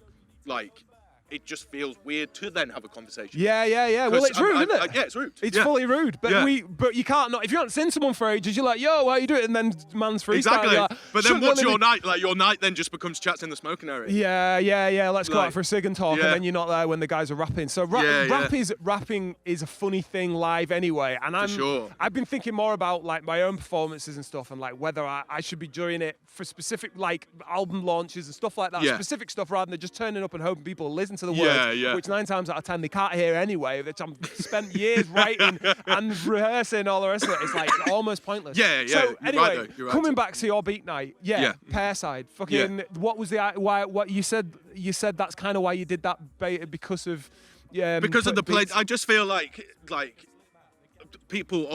like. It just feels weird to then have a conversation. Yeah. Well, it's rude, isn't it? Yeah, it's rude. It's fully rude. But but you can't not. If you haven't seen someone for ages, you're like, yo, how you doing? And then man's freestyle. Exactly. Like, but then what's your night? Like your night then just becomes chats in the smoking area. Yeah. Let's go out for a cig and talk, and then you're not there when the guys are rapping. So rapping is a funny thing live anyway. And I've been thinking more about like my own performances and stuff, and like whether I should be doing it for specific like album launches and stuff like that, specific stuff rather than just turning up and hoping people will listen to the words. Which 9 times out of 10 they can't hear anyway. Which I'm spent years writing and rehearsing all the rest of it. It's like almost pointless. Yeah. So anyway, you're right. coming back to your beat night, Pearcyde. Fucking, what was what you said? You said that's kind of why you did that because of because of the play. I just feel like people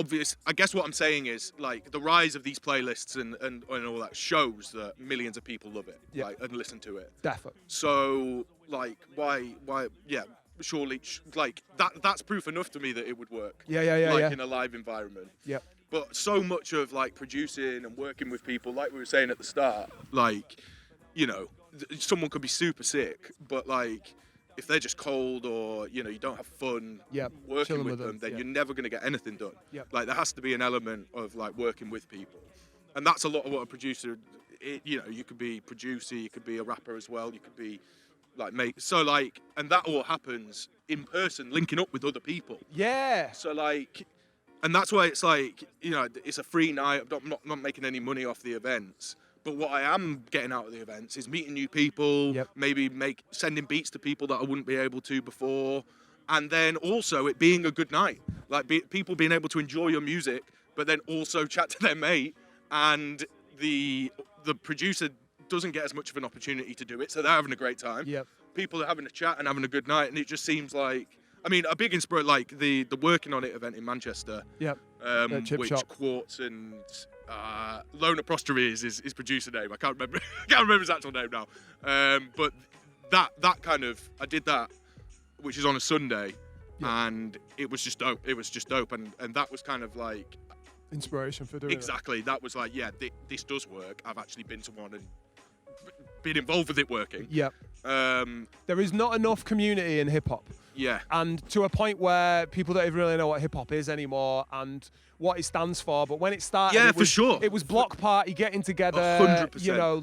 I guess what I'm saying is like the rise of these playlists and all that shows that millions of people love it and listen to it. Definitely. So like why surely like that's proof enough to me that it would work. Yeah. In a live environment. Yeah. But so much of like producing and working with people, like we were saying at the start, like, you know, someone could be super sick, but like if they're just cold or, you know, you don't have fun working with them, then you're never going to get anything done. Like there has to be an element of like working with people. And that's a lot of what a producer, you know, you could be producer, you could be a rapper as well, you could be like and that all happens in person, linking up with other people. Yeah. So like, and that's why it's like, you know, it's a free night. I'm not making any money off the events. But what I am getting out of the events is meeting new people, maybe sending beats to people that I wouldn't be able to before, and then also it being a good night, like people being able to enjoy your music, but then also chat to their mate, and the producer doesn't get as much of an opportunity to do it, so they're having a great time. People are having a chat and having a good night, and it just seems like, I mean, a big inspiration, like the Working On It event in Manchester, which shop. Quartz and Lone Apostrophe is his producer name. I can't remember his actual name now. But that kind of, I did that, which is on a Sunday, and it was just dope. It was just dope, and that was kind of like inspiration for doing it. Exactly. That was like, this does work. I've actually been to one and been involved with it working. There is not enough community in hip hop. And to a point where people don't even really know what hip hop is anymore and what it stands for. But when it started, it was block party, getting together, 100%. you know,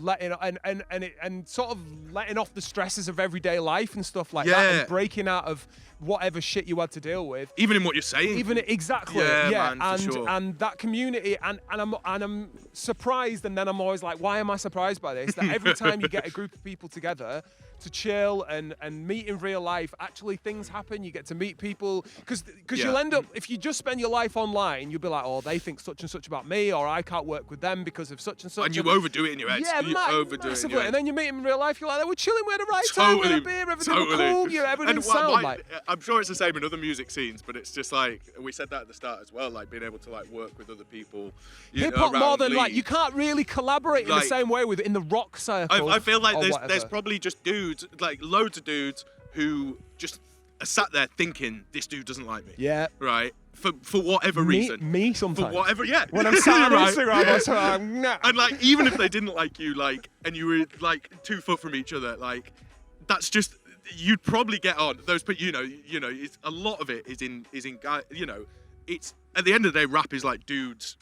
and sort of letting off the stresses of everyday life and stuff like that, and breaking out of whatever shit you had to deal with. Even in what you're saying. Exactly. Man, and that community, and I'm surprised, and then I'm always like, why am I surprised by this? That every time you get a group of people together to chill and meet in real life, actually things happen. You get to meet people because you'll end up, if you just spend your life online, you'll be like, oh, they think such and such about me, or I can't work with them because of such and such. And you overdo it in your head. Massively. And then you meet them in real life, you're like, they were chilling, we had a right time, we had a beer, everything was cool, everything sound like. I'm sure it's the same in other music scenes, but it's just like, we said that at the start as well, like being able to like work with other people. Hip hop more than Leeds. Like, you can't really collaborate in the same way in the rock circle. I feel like there's probably just dudes, like loads of dudes who just are sat there thinking, this dude doesn't like me. Right? For whatever reason. Me sometimes. For whatever, When I'm sat on Instagram, I'm nah. And like, even if they didn't like you, like, and you were like 2 foot from each other, like, that's just, you'd probably get on. Those, but you know, it's, a lot of it is in, you know, it's, at the end of the day, rap is like dudes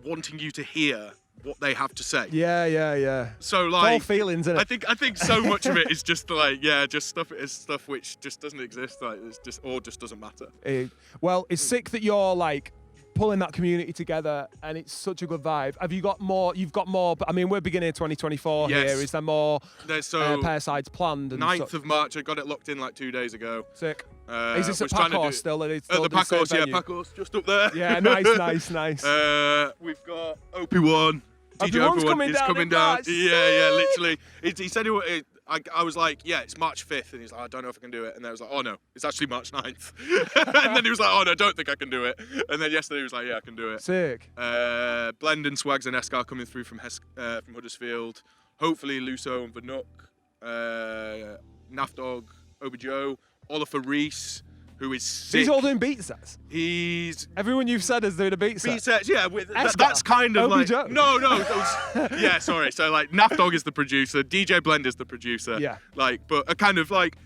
wanting you to hear what they have to say. So like, it's all feelings, isn't it? I think so much of it is just like, just stuff which just doesn't exist. Like, it's just, or just doesn't matter. Well, it's sick that you're like pulling that community together, and it's such a good vibe. Have you got more? You've got more. But I mean, we're beginning 2024 Yes. here. Is there more Pearcydes planned? And 9th of March, I got it locked in like 2 days ago. Sick. Is this at Packhorse still? At the Packhorse, yeah, Packhorse, just up there. Yeah, nice. We've got OP1. DJ OP1's OP1 coming down. Yeah, literally. He said I was like, yeah, it's March 5th, and he's like, I don't know if I can do it. And then I was like, oh no, it's actually March 9th. And then he was like, oh no, I don't think I can do it. And then yesterday he was like, yeah, I can do it. Sick. Blend and Swags and Escar coming through from Huddersfield. Hopefully Luso and Vanuk, Nafdog, Obajo, Oliver Reese, who is sick. He's all doing beat sets. Everyone you've said is doing a beat set. Beat sets, yeah. That's kind of Obajo. like no. Yeah, sorry. So like, Nafdog is the producer, DJ Blend is the producer. Yeah. Like, but a kind of like,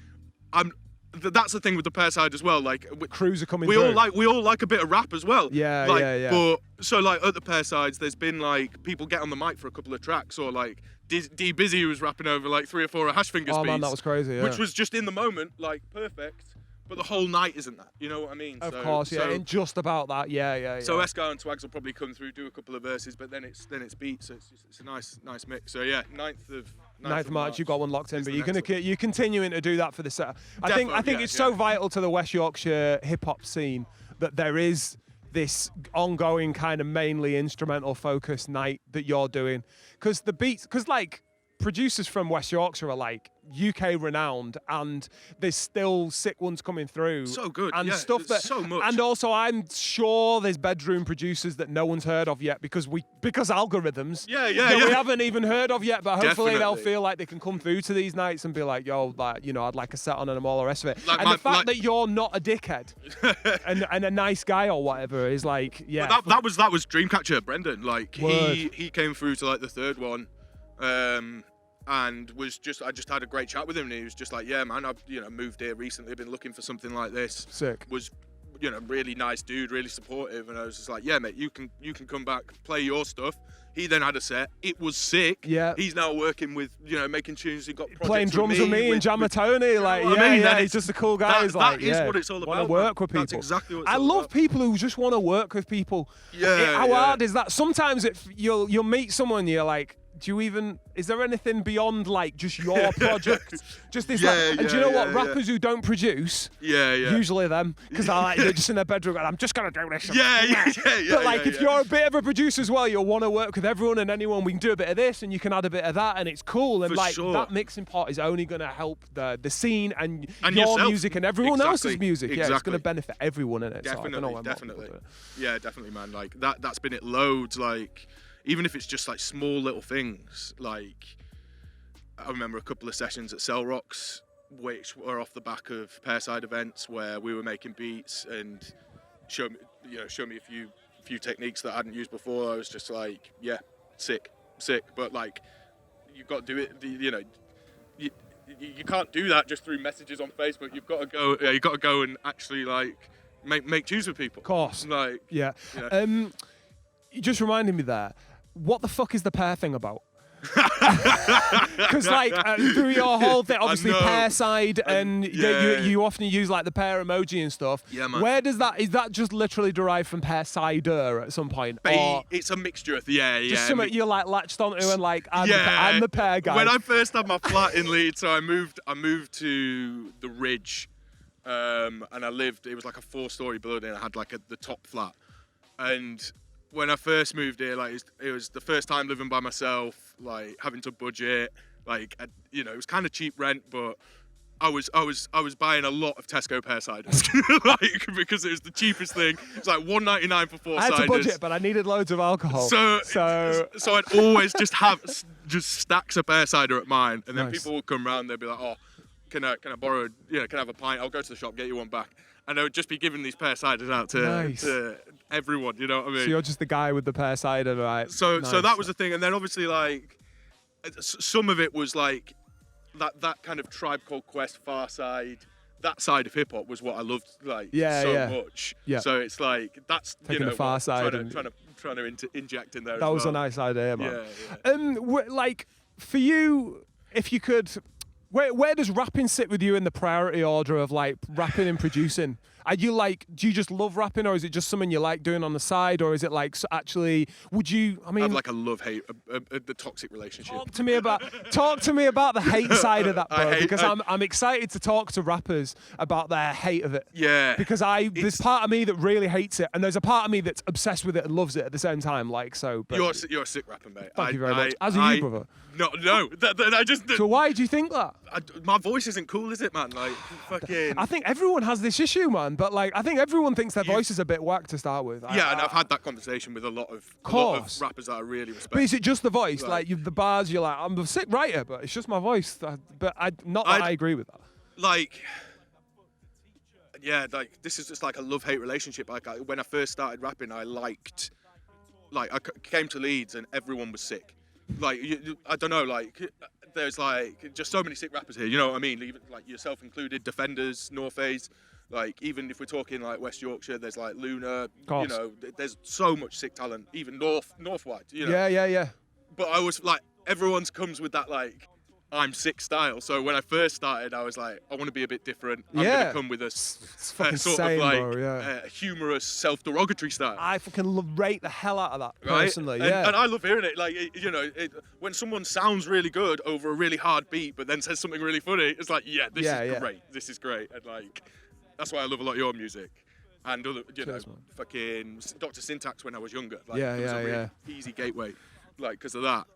that's the thing with the Pearcyde as well. Like, crews are coming. We all like a bit of rap as well. Yeah, like, yeah. But so like at the Pearcydes, there's been like people get on the mic for a couple of tracks, or like D Busy was rapping over like 3 or 4 Hash Fingers beats. Man, that was crazy. Yeah. Which was just in the moment, like perfect. But the whole night isn't that, you know what I mean? Of course, yeah, and just about that, yeah. So Escar and Swags will probably come through, do a couple of verses, but then it's beats, so it's a nice mix. So yeah, 9th of March, you've got one locked in, but you're continuing to do that for the set. I think it's so vital to the West Yorkshire hip hop scene that there is this ongoing kind of mainly instrumental focused night that you're doing, because producers from West Yorkshire are like UK renowned, and there's still sick ones coming through. So good, and yeah, stuff that. So much. And also, I'm sure there's bedroom producers that no one's heard of yet because algorithms. Yeah. We haven't even heard of yet, but hopefully Definitely. they'll feel like they can come through to these nights and be like, yo, like, you know, I'd like a set on and all the rest of it. Like and the fact that you're not a dickhead and a nice guy or whatever is like, yeah. But that was Dreamcatcher Brendan. Like he came through to like the third one. And I just had a great chat with him, and he was just like, yeah, man, I've moved here recently, been looking for something like this. Sick. Was really nice dude, really supportive, and I was just like, yeah, mate, you can come back, play your stuff. He then had a set. It was sick. Yeah. He's now working with, making tunes. He got playing drums with me and Jammer Tony. Like, he's just a cool guy. That is what it's all about. Want to work with people. That's exactly what it's I all love about. people who just want to work with people. Yeah. How hard is that? Sometimes you'll meet someone, you're like, is there anything beyond like just your project? Just this, and do you know what? Rappers who don't produce, usually them, because they're just in their bedroom going, I'm just gonna do this. But like, if you're a bit of a producer as well, you'll want to work with everyone and anyone. We can do a bit of this, and you can add a bit of that, and it's cool. And that mixing pot is only gonna help the scene and your yourself. Music and everyone else's music. Exactly. Yeah, it's gonna benefit everyone in it. Definitely. Yeah, definitely, man. Like that's been it loads. Like, even if it's just like small little things, like I remember a couple of sessions at Cell Rocks, which were off the back of Pearcyde events where we were making beats and show me a few techniques that I hadn't used before. I was just like, yeah, sick. But like, you've got to do it. You can't do that just through messages on Facebook. You've got to go. You've got to go and actually like make tunes with people. Of course. Like, yeah. You just reminded me there. What the fuck is the pear thing about? Because like through your whole thing, obviously Pearcyde, and you often use like the pear emoji and stuff. Yeah, man. Where is that just literally derived from Pearcyder at some point? Or it's a mixture of just something you like latched onto and like I'm the pear guy. When I first had my flat in Leeds, so I moved to the Ridge, and I lived. It was like a 4-story building. I had like the top flat, and when I first moved here, like it was the first time living by myself, like having to budget, like it was kind of cheap rent, but I was buying a lot of Tesco pear ciders, like because it was the cheapest thing. It's like $1.99 for 4 ciders. I had to budget, but I needed loads of alcohol. So I'd always just have stacks of pear cider at mine, and then people would come round. They'd be like, "Oh, can I borrow? Can I have a pint? I'll go to the shop, get you one back." And I would just be giving these pear ciders out to everyone, you know what I mean? So you're just the guy with the pear cider, right? So that was the thing, and then obviously like some of it was like that kind of Tribe Called Quest, Far Side, that side of hip hop was what I loved like much. Yeah. So it's like that's taking the Far Side trying to inject in there. That was a nice idea, man. Yeah. Like for you, if you could. Where does rapping sit with you in the priority order of like rapping and producing? Are you like, do you just love rapping, or is it just something you like doing on the side, or is it like actually? Would you? I mean, I have like a love-hate, the toxic relationship. Talk to me about the hate side of that, bro. Because I'm excited to talk to rappers about their hate of it. Yeah. Because there's part of me that really hates it, and there's a part of me that's obsessed with it and loves it at the same time. Like so. But You're a sick rapper, mate. Thank you very much. As are you, brother. No. I just. So why do you think that? My voice isn't cool, is it, man? Like, fucking. I think everyone has this issue, man. But like, I think everyone thinks their voice is a bit whack to start with. Yeah, and I've had that conversation with a lot of rappers that I really respect. But is it just the voice? Like the bars, you're like, I'm a sick writer, but it's just my voice. But I agree with that. Like, yeah, like this is just like a love-hate relationship. Like when I first started rapping, I came to Leeds and everyone was sick. Like I don't know, like there's like just so many sick rappers here. You know what I mean? Even like yourself included, Defenders, North Face. Like even if we're talking like West Yorkshire, there's like Luna. You know, there's so much sick talent. Even Northwide. You know? Yeah. But I was like, everyone's comes with that like, I'm sick style. So when I first started, I was like, I want to be a bit different. I'm going to come with a sort of like humorous, self-derogatory style. I fucking rate the hell out of that personally. Right? Yeah. And I love hearing it. Like, you know, when someone sounds really good over a really hard beat, but then says something really funny, it's like, this is great. This is great. And like, that's why I love a lot of your music. And other, fucking Dr. Syntax when I was younger. Like, it was a really easy gateway, like, because of that.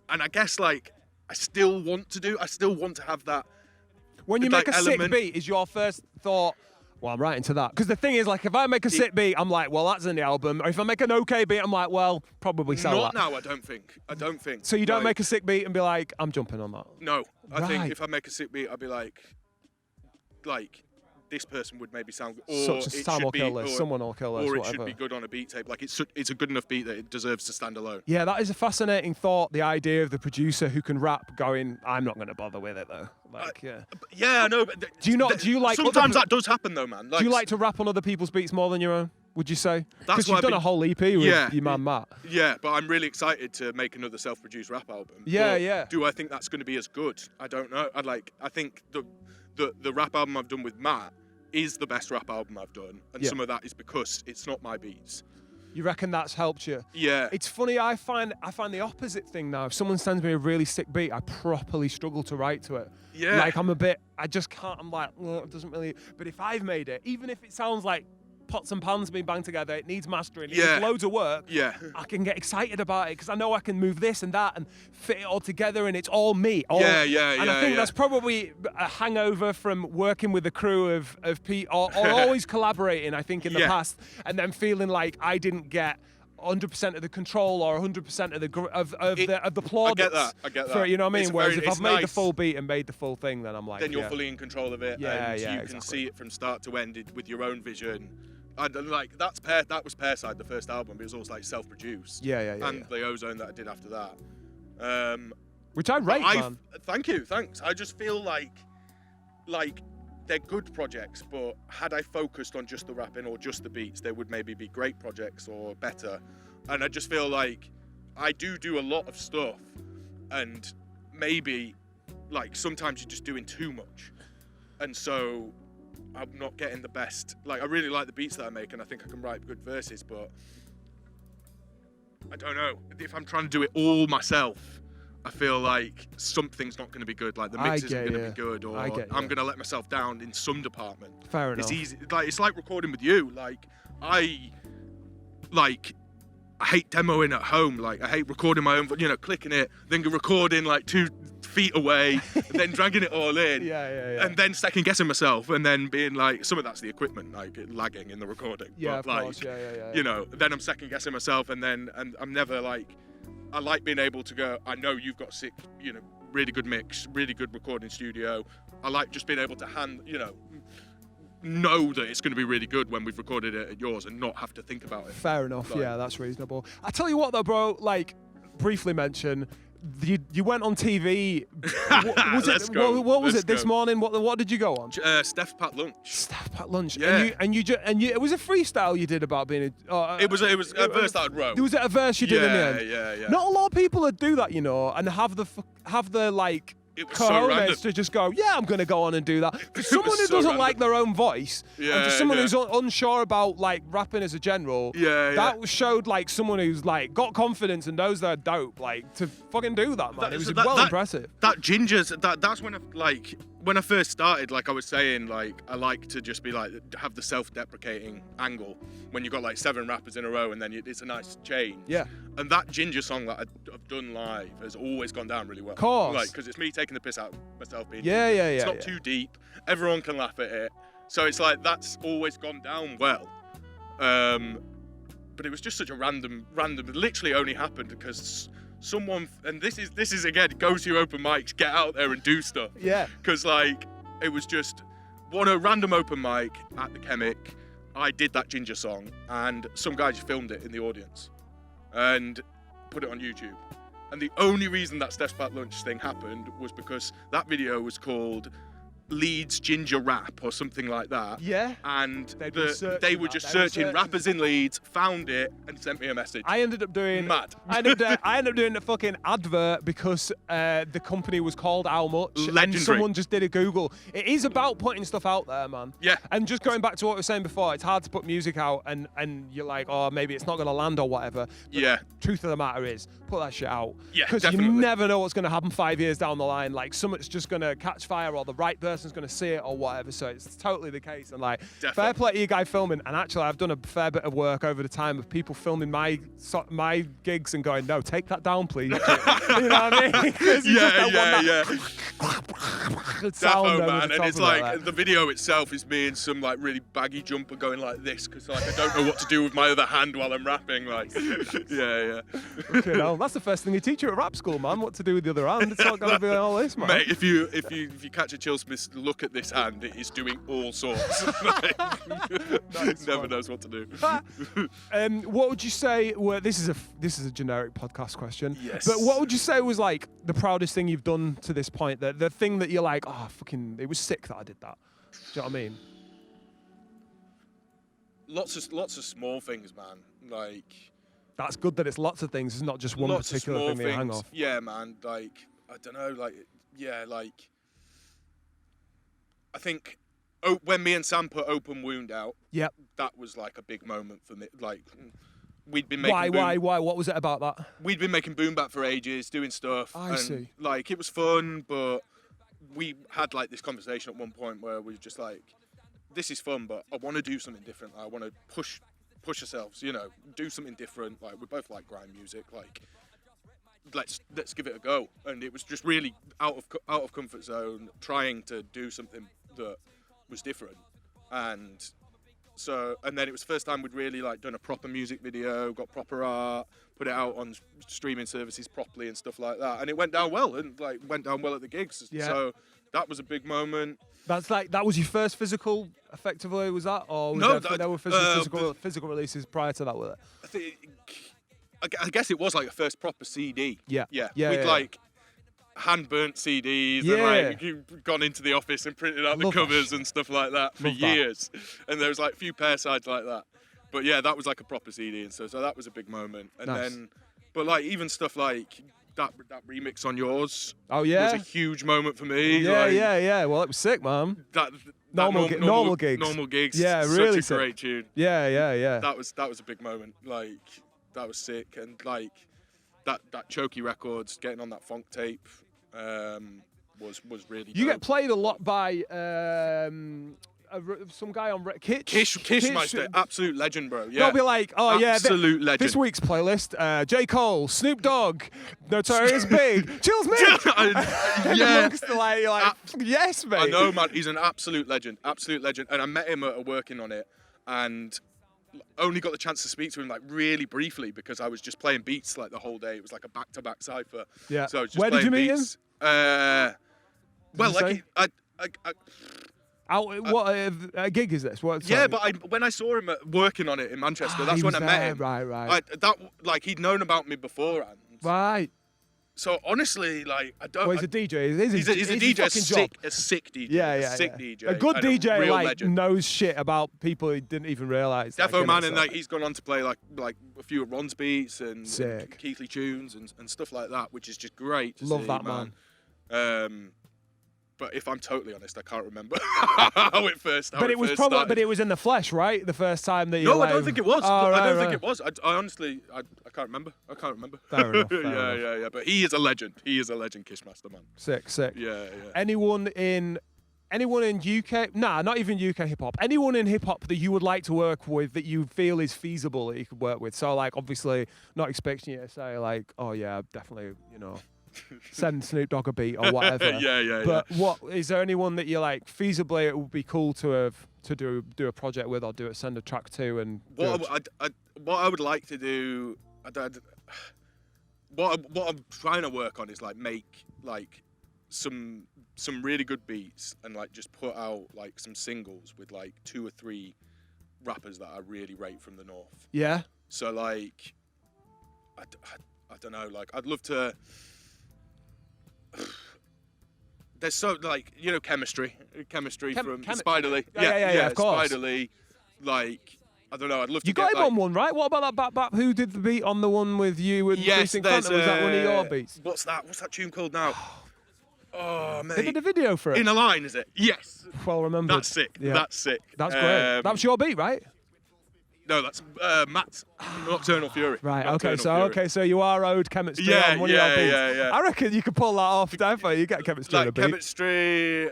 And I guess like I still want to have that. When you make a sick beat, is your first thought, well, I'm writing to that? Because the thing is, like, if I make a sick beat, I'm like, well, that's in the album. Or if I make an okay beat, I'm like, well, probably sell that. Not now, I don't think. So you don't make a sick beat and be like, I'm jumping on that? No, I think if I make a sick beat, I'll be like, this person would maybe sound, or someone will kill this, or it whatever. should be good on a beat tape. Like it's a good enough beat that it deserves to stand alone. Yeah, that is a fascinating thought. The idea of the producer who can rap going, I'm not going to bother with it though. Like, yeah, I know. But do you like? Sometimes that does happen though, man. Like, do you like to rap on other people's beats more than your own? Would you say? Because you've done a whole EP with your man Matt. Yeah, but I'm really excited to make another self-produced rap album. Yeah. Do I think that's going to be as good? I don't know. I think the rap album I've done with Matt is the best rap album I've done, and some of that is because it's not my beats. You reckon that's helped you? Yeah. It's funny, I find the opposite thing now. If someone sends me a really sick beat, I properly struggle to write to it. Yeah. Like I just can't, I'm like, it doesn't really, but if I've made it, even if it sounds like pots and pans being banged together, it needs mastering, it needs loads of work, I can get excited about it because I know I can move this and that and fit it all together and it's all me. And I think that's probably a hangover from working with a crew of people, or always collaborating, I think, in the past, and then feeling like I didn't get 100% of the control or 100% of the plaudits. I get that. For, you know what I mean? Whereas if I've made the full beat and made the full thing, then I'm like, then you're fully in control of it, and you can see it from start to end with your own vision. And like that was Pearcyde, the first album. It was also like self-produced. And the Ozone that I did after that. Which I rate, man. Thank you, thanks. I just feel like they're good projects, but had I focused on just the rapping or just the beats, they would maybe be great projects or better. And I just feel like I do a lot of stuff, and maybe like sometimes you're just doing too much, and so I'm not getting the best. Like, I really like the beats that I make, and I think I can write good verses, but I don't know. If I'm trying to do it all myself, I feel like something's not going to be good. Like the mix isn't going to be good, or I'm going to let myself down in some department. Fair enough. It's easy. Like, it's like recording with you. Like, I hate demoing at home. Like, I hate recording my own, clicking it, then recording like 2 feet away, and then dragging it all in. And then second guessing myself, and then being like, some of that's the equipment, like lagging in the recording. Yeah, but, of course. Then I'm second guessing myself, and I'm never like, I like being able to go, I know you've got sick, really good mix, really good recording studio. I like just being able to know that it's going to be really good when we've recorded it at yours and not have to think about it. Fair enough. Like, that's reasonable. I tell you what though, bro, like briefly mention, you went on TV. What was it this morning? What did you go on? Steph's Pat Lunch. Steph's Pat Lunch. Yeah. And you it was a freestyle you did about being a. It was a verse that I'd wrote. Was it a verse you did in the end? Yeah. Not a lot of people that do that, and have the like it was so random to just go, yeah, I'm going to go on and do that. For someone who doesn't like their own voice, and for someone who's unsure about like rapping as a general, that showed like someone who's like got confidence and knows they're dope, like to fucking do that, man. It was impressive. That Ginger's, that's when I first started, like I was saying, like I like to just be like, have the self-deprecating angle when you've got like 7 rappers in a row and then it's a nice change. Yeah. And that Ginger song that I've done live has always gone down really well. Of course. Like, because it's me taking the piss out of myself being It's not too deep. Everyone can laugh at it. So it's like, that's always gone down well. But it was just such a random, it literally only happened because someone, and this is again, go to open mics, get out there and do stuff. Yeah. Because like, it was just a random open mic at the Chemic. I did that Ginger song and some guy just filmed it in the audience and put it on YouTube. And the only reason that Steph's Back Lunch thing happened was because that video was called Leeds Ginger Rap or something like that. Yeah. And they were just searching rappers in Leeds, found it, and sent me a message. I ended up doing I ended up doing a fucking advert because the company was called How Much. Legendary. And someone just did a Google. It is about putting stuff out there, man. Yeah. And just going back to what I was saying before, it's hard to put music out and you're like, oh, maybe it's not going to land or whatever. But the truth of the matter is, put that shit out. Yeah, because you never know what's going to happen 5 years down the line. Like, something's just going to catch fire or the right person's going to see it or whatever. So it's totally the case. And like, fair play to you guy filming. And actually, I've done a fair bit of work over the time of people filming my gigs and going, no, take that down, please. You know what I mean? Defo, man. And it's like the video itself is me in some like really baggy jumper going like this because like I don't know what to do with my other hand while I'm rapping. Like, yeah. Okay, no, that's the first thing you teach you at rap school, man. What to do with the other hand? It's not going to be all this, man. Mate, if you catch a Chillsmith, look at this hand. It is doing all sorts. Never knows what to do. What would you say? This is a generic podcast question. Yes. But what would you say was like the proudest thing you've done to this point? The thing that you're like, oh, fucking, it was sick that I did that. Do you know what I mean? Lots of small things, man. Like. That's good that it's lots of things. It's not just one particular thing that you hang off. Yeah, man. Like, I don't know. Like, yeah, like. I think when me and Sam put Open Wound out, that was like a big moment for me. Like, we'd been making Why? What was it about that? We'd been making boom bap for ages, doing stuff. I see. Like, it was fun, but we had like this conversation at one point where we were just like, this is fun, but I want to do something different. I want to push ourselves, you know, do something different. Like, we both like grime music. Like, let's give it a go. And it was just really out of comfort zone, trying to do something that was different. And then it was the first time we'd really like done a proper music video, got proper art, put it out on streaming services properly and stuff like that. And it went down well, and like went down well at the gigs. Yeah. So that was a big moment. That was your first physical, effectively, was that? Or was there were physical releases prior to that, were there? I guess it was like a first proper CD. Yeah. We'd like hand-burnt CDs and like gone into the office and printed out the covers and stuff like that for years. And there was like a few Pearcydes like that. But yeah, that was like a proper CD, and so that was a big moment. And then, but like even stuff like that remix on Yours. Oh yeah, was a huge moment for me. Yeah. Well, it was sick, man. Normal gigs. Yeah, really such a great tune. Yeah. That was a big moment. Like, that was sick, and like that Chokey Records getting on that funk tape was really dope. You get played a lot by some guy on Kish Meister, absolute legend, bro. Yeah, they'll be like, oh yeah, absolute legend. This week's playlist: J. Cole, Snoop Dogg, Notorious Big, Chillsmith. Yes, mate. I know, man. He's an absolute legend, and I met him working on it, and only got the chance to speak to him like really briefly because I was just playing beats like the whole day. It was like a back-to-back cypher. Yeah. So I was just Where did you meet beats. him? Well, like what gig is this? But when I saw him working on it in Manchester, that's when I met him. Right. He'd known about me beforehand. Right. So honestly, like I don't. Well, he's a DJ. He's a DJ, a sick DJ. Yeah. DJ. A good DJ like legend. knows shit about people he didn't even realise. Defo, man, and like he's gone on to play like a few of Ron's beats and sick Keithley tunes and stuff like that, which is just great. Love that, man. But if I'm totally honest, I can't remember how it first. But it was probably, but it was in the flesh, right? The first time that you. No, I don't think it was. Oh, I don't think it was. I honestly, I can't remember. I can't remember. Fair enough. Yeah. But he is a legend. He is a legend, Kishmaster, man. Sick. Yeah. Anyone in UK? Nah, not even UK hip hop. Anyone in hip hop that you would like to work with that you feel is feasible that you could work with. So like, obviously, not expecting you to say like, oh yeah, definitely, send Snoop Dogg a beat or whatever. Yeah. But what is there anyone that you like feasibly it would be cool to do a project with or send a track to and what I would like to do, what I'm trying to work on is like make like some really good beats and like just put out like some singles with like 2 or 3 rappers that I really rate from the north. Yeah. So like I don't know, like I'd love to. There's so like chemistry from Spider Lee. Yeah, of course. Spider Lee, like I don't know. I'd love to. You got him on one, right? What about that Bap Bap? Who did the beat on the one with you and Precinct? Was that one of your beats? What's that tune called now? Oh mate, they did a video for it. In a Line, is it? Yes. Well remembered. That's sick. Yeah. That's sick. That's great. That was your beat, right? No, that's Matt's Nocturnal Fury. Right. Nocturnal Fury. So you are owed chemistry on one of your beats. Yeah. I reckon you could pull that off, definitely. You get chemistry on a beat.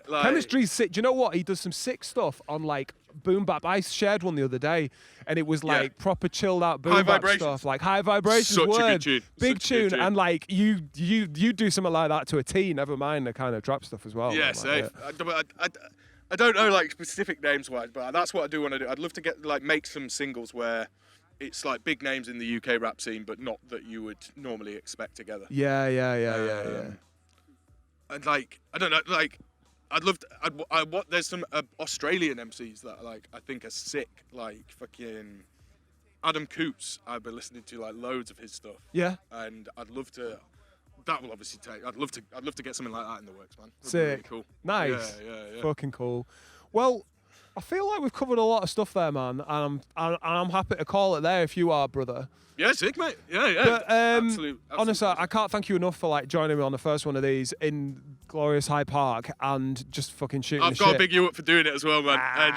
Chemistry's sick. Do you know what? He does some sick stuff on like boom bap. I shared one the other day, and it was like proper chilled out boom bap stuff, like high vibrations. Such a good tune. Big tune, and like you do something like that to a T. Never mind the kind of trap stuff as well. Yeah, safe. I don't know like specific names wise, but that's what I do want to do. I'd love to get make some singles where it's like big names in the UK rap scene, but not that you would normally expect together. Yeah. And like I don't know, like I'd love to. There's some Australian MCs that like I think are sick, like fucking Adam Coops. I've been listening to like loads of his stuff. Yeah. And I'd love to. That will obviously take. I'd love to get something like that in the works, man. That'd sick. Be really cool. Nice. Yeah. Fucking cool. Well, I feel like we've covered a lot of stuff there, man, and I'm happy to call it there if you are, brother. Yeah, sick, mate. Yeah. But, absolutely. Honestly, I can't thank you enough for like joining me on the first one of these in glorious Hyde Park and just fucking shooting. I've got to big you up for doing it as well, man,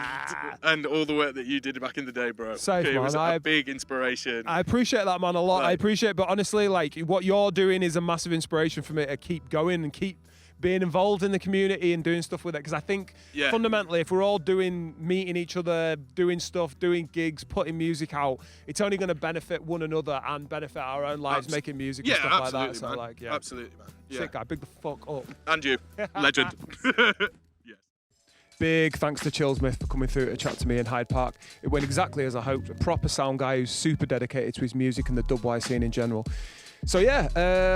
and all the work that you did back in the day, bro. Safe, man. It was a big inspiration. I appreciate that, man, a lot. I appreciate it, but honestly, like what you're doing is a massive inspiration for me to keep going and keep being involved in the community and doing stuff with it, because I think fundamentally if we're all meeting each other, doing stuff, doing gigs, putting music out, it's only going to benefit one another and benefit our own lives making music and stuff like that. So man. Absolutely, man. Sick guy, big the fuck up. And you, legend. Yes. Big thanks to Chillsmith for coming through to chat to me in Hyde Park. It went exactly as I hoped. A proper sound guy who's super dedicated to his music and the dubwise scene in general. So yeah,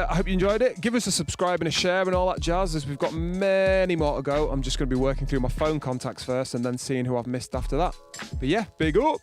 I hope you enjoyed it. Give us a subscribe and a share and all that jazz, as we've got many more to go. I'm just going to be working through my phone contacts first and then seeing who I've missed after that. But yeah, big up.